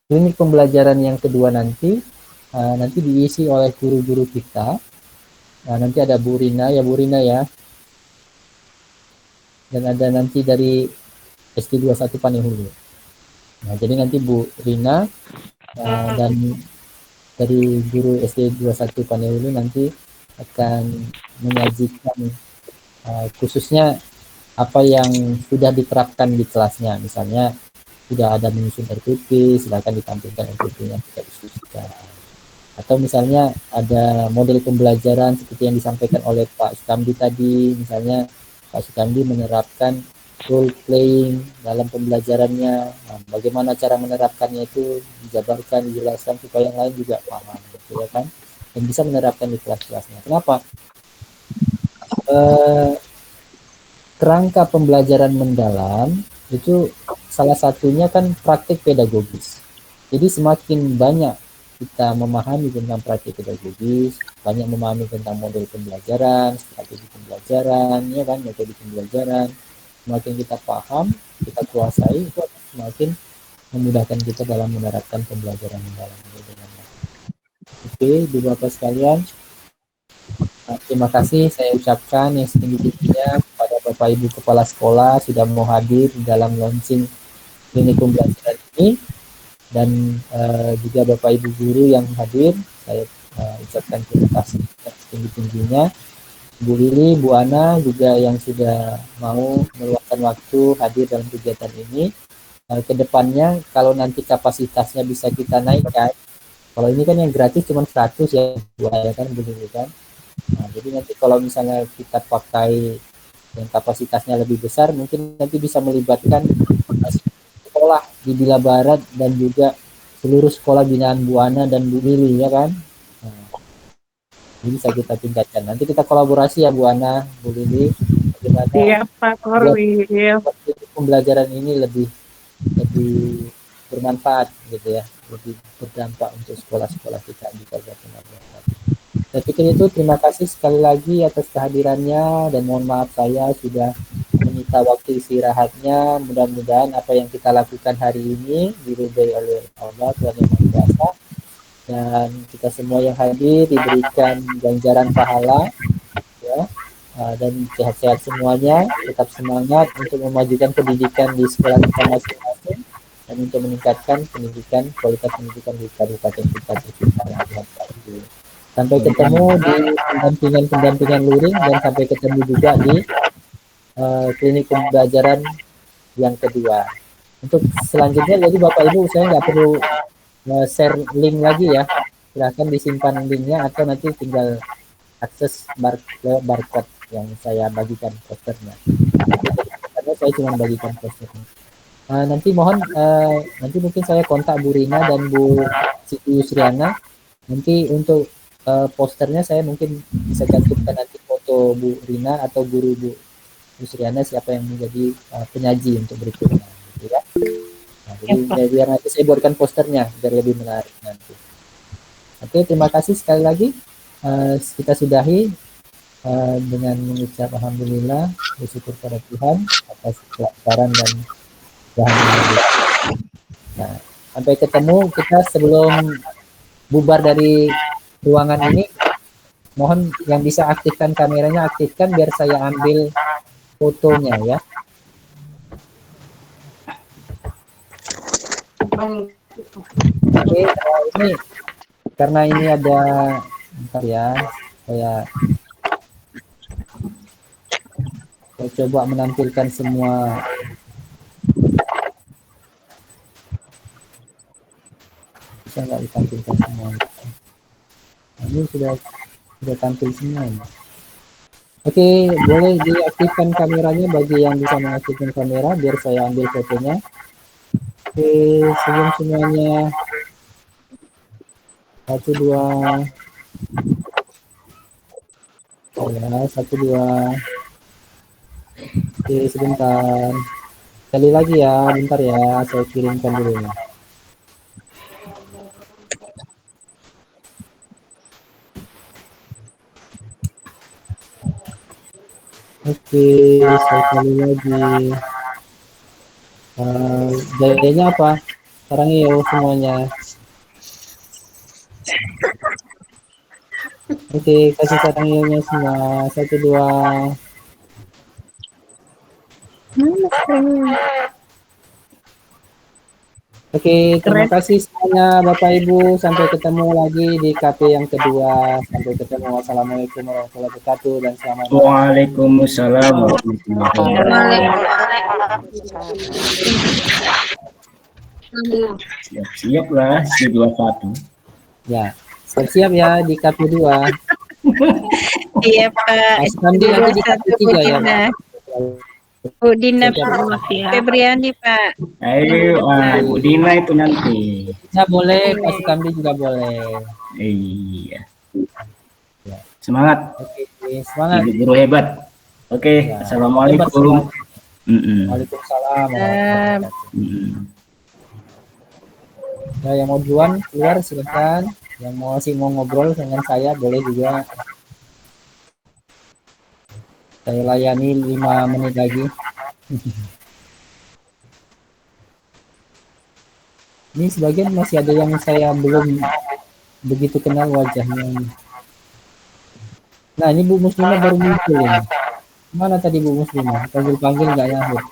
A: klinik pembelajaran yang kedua nanti diisi oleh guru-guru kita. Nanti ada Bu Rina ya. Dan ada nanti dari SD21 Panihulu. Nah, jadi nanti Bu Rina dan dari guru SD21 Panihulu nanti akan menyajikan khususnya apa yang sudah diterapkan di kelasnya. Misalnya sudah ada menyusun RPP, silakan ditampilkan RPP-nya, kita diskusikan. Atau misalnya ada model pembelajaran seperti yang disampaikan oleh Pak Sukamdi tadi, misalnya Pak Sukamdi menerapkan role playing dalam pembelajarannya. Nah, bagaimana cara menerapkannya itu dijabarkan, dijelaskan supaya yang lain juga paham, gitu ya kan? Dan bisa menerapkan di kelas-kelasnya. Kenapa? Kerangka pembelajaran mendalam itu salah satunya kan praktik pedagogis. Jadi semakin banyak kita memahami tentang praktik pedagogis, banyak memahami tentang model pembelajaran, strategi pembelajaran, ya kan, metode pembelajaran. Semakin kita paham, kita kuasai, itu semakin memudahkan kita dalam menerapkan pembelajaran mendalam. Oke, Ibu Bapak sekalian, terima kasih saya ucapkan yang setinggi-tingginya kepada Bapak Ibu Kepala Sekolah sudah mau hadir dalam launching klinik pembelajaran ini. Dan juga Bapak Ibu guru yang hadir, saya ucapkan terima kasih setinggi-tingginya. Bu Lili, Bu Ana juga yang sudah mau meluangkan waktu hadir dalam kegiatan ini. Kedepannya kalau nanti kapasitasnya bisa kita naikkan, kalau ini kan yang gratis cuma 100 ya, ya kan, begitu kan. Nah, jadi nanti kalau misalnya kita pakai yang kapasitasnya lebih besar, mungkin nanti bisa melibatkan sekolah di Bila Barat dan juga seluruh sekolah binaan Bu Ana dan Bu Lili, ya kan. Nah, ini bisa kita tingkatkan. Nanti kita kolaborasi ya Bu Ana, Bu Lili, bagaimana
E: Pak Korwil.
A: pembelajaran ini lebih bermanfaat gitu ya, lebih berdampak untuk sekolah-sekolah kita di Kabupaten Lamongan. Saya pikir itu. Terima kasih sekali lagi atas kehadirannya dan mohon maaf saya sudah menyita waktu istirahatnya. Mudah-mudahan apa yang kita lakukan hari ini diridhai oleh Allah Tuhan Yang Maha Kuasa, dan kita semua yang hadir diberikan ganjaran pahala ya, dan sehat-sehat semuanya, tetap semangat untuk memajukan pendidikan di sekolah kita masing-masing dan untuk meningkatkan pendidikan, kualitas pendidikan di kabupaten kita tercinta yang Tuhan. Sampai ketemu di pendampingan luring dan sampai ketemu juga di klinik pembelajaran yang kedua. Untuk selanjutnya, jadi Bapak Ibu saya nggak perlu share link lagi ya, silahkan disimpan linknya atau nanti tinggal akses barcode yang saya bagikan posternya. Karena saya cuma bagikan posternya. Nanti mohon nanti mungkin saya kontak Bu Rina dan Bu Siti Yusriana. Nanti untuk posternya saya mungkin bisa cantumkan nanti foto Bu Rina atau guru Bu Yusriana siapa yang menjadi penyaji untuk berikutnya gitu ya. Nah, jadi biar nanti saya buatkan posternya biar lebih menarik nanti. Oke, terima kasih sekali lagi. Kita sudahi dengan mengucap alhamdulillah, bersyukur pada Tuhan atas kelancaran dan kebahagiaan. Nah, sampai ketemu kita sebelum bubar dari ruangan ini, mohon yang bisa aktifkan kameranya aktifkan biar saya ambil fotonya ya. Oke, ini karena ini ada, bentar ya, saya coba menampilkan semua. Bisa nggak ditampilkan semua? Ini sudah tampil semua. Oke, boleh diaktifkan kameranya bagi yang bisa mengaktifkan kamera biar saya ambil fotonya. Oke, sebelum semuanya. 1, 2. Ya, 1, 2. Oke, sebentar. Sekali lagi ya, bentar ya, saya kirimkan dulu ya. Oke, sekali lagi. Gayanya apa? Sekarang yuk semuanya. Oke, kasih sarang yuknya semua. 1, 2. Oke, terima kasih semuanya Bapak Ibu. Sampai ketemu lagi di KP yang kedua. Sampai ketemu. Wassalamualaikum warahmatullahi wabarakatuh dan selamat malam.
J: Waalaikumsalam warahmatullahi wabarakatuh. Siap lah si 21.
A: Ya, siap ya di KP 2.
H: Iya Pak.
A: Nanti di KP 3 ya.
H: Bu Dina Febriani Pak.
J: Ayo, Bu Dina itu nanti.
A: Bisa boleh, Pak Sukamdi juga boleh.
J: Iya. Semangat.
A: Oke, semangat.
J: Jadi guru hebat. Oke, ya. Assalamualaikum.
A: Waalaikumsalam. Nah, yang mau duluan keluar silakan. Yang masih mau ngobrol dengan saya boleh juga. Saya layani 5 menit lagi. Ini sebagian masih ada yang saya belum begitu kenal wajahnya. Nah, ini Bu Muslimah baru muncul ini. Mana tadi Bu Muslimah? Panggil-panggil nggak nyahut.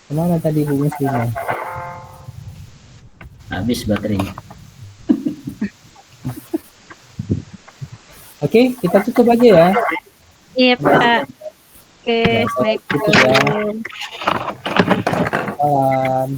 A: Kemana tadi Bu Muslimah?
J: Habis baterainya.
A: Oke, kita tutup aja ya.
H: Iya Pak. Oke,
A: Ya,
H: baik.
A: Salam.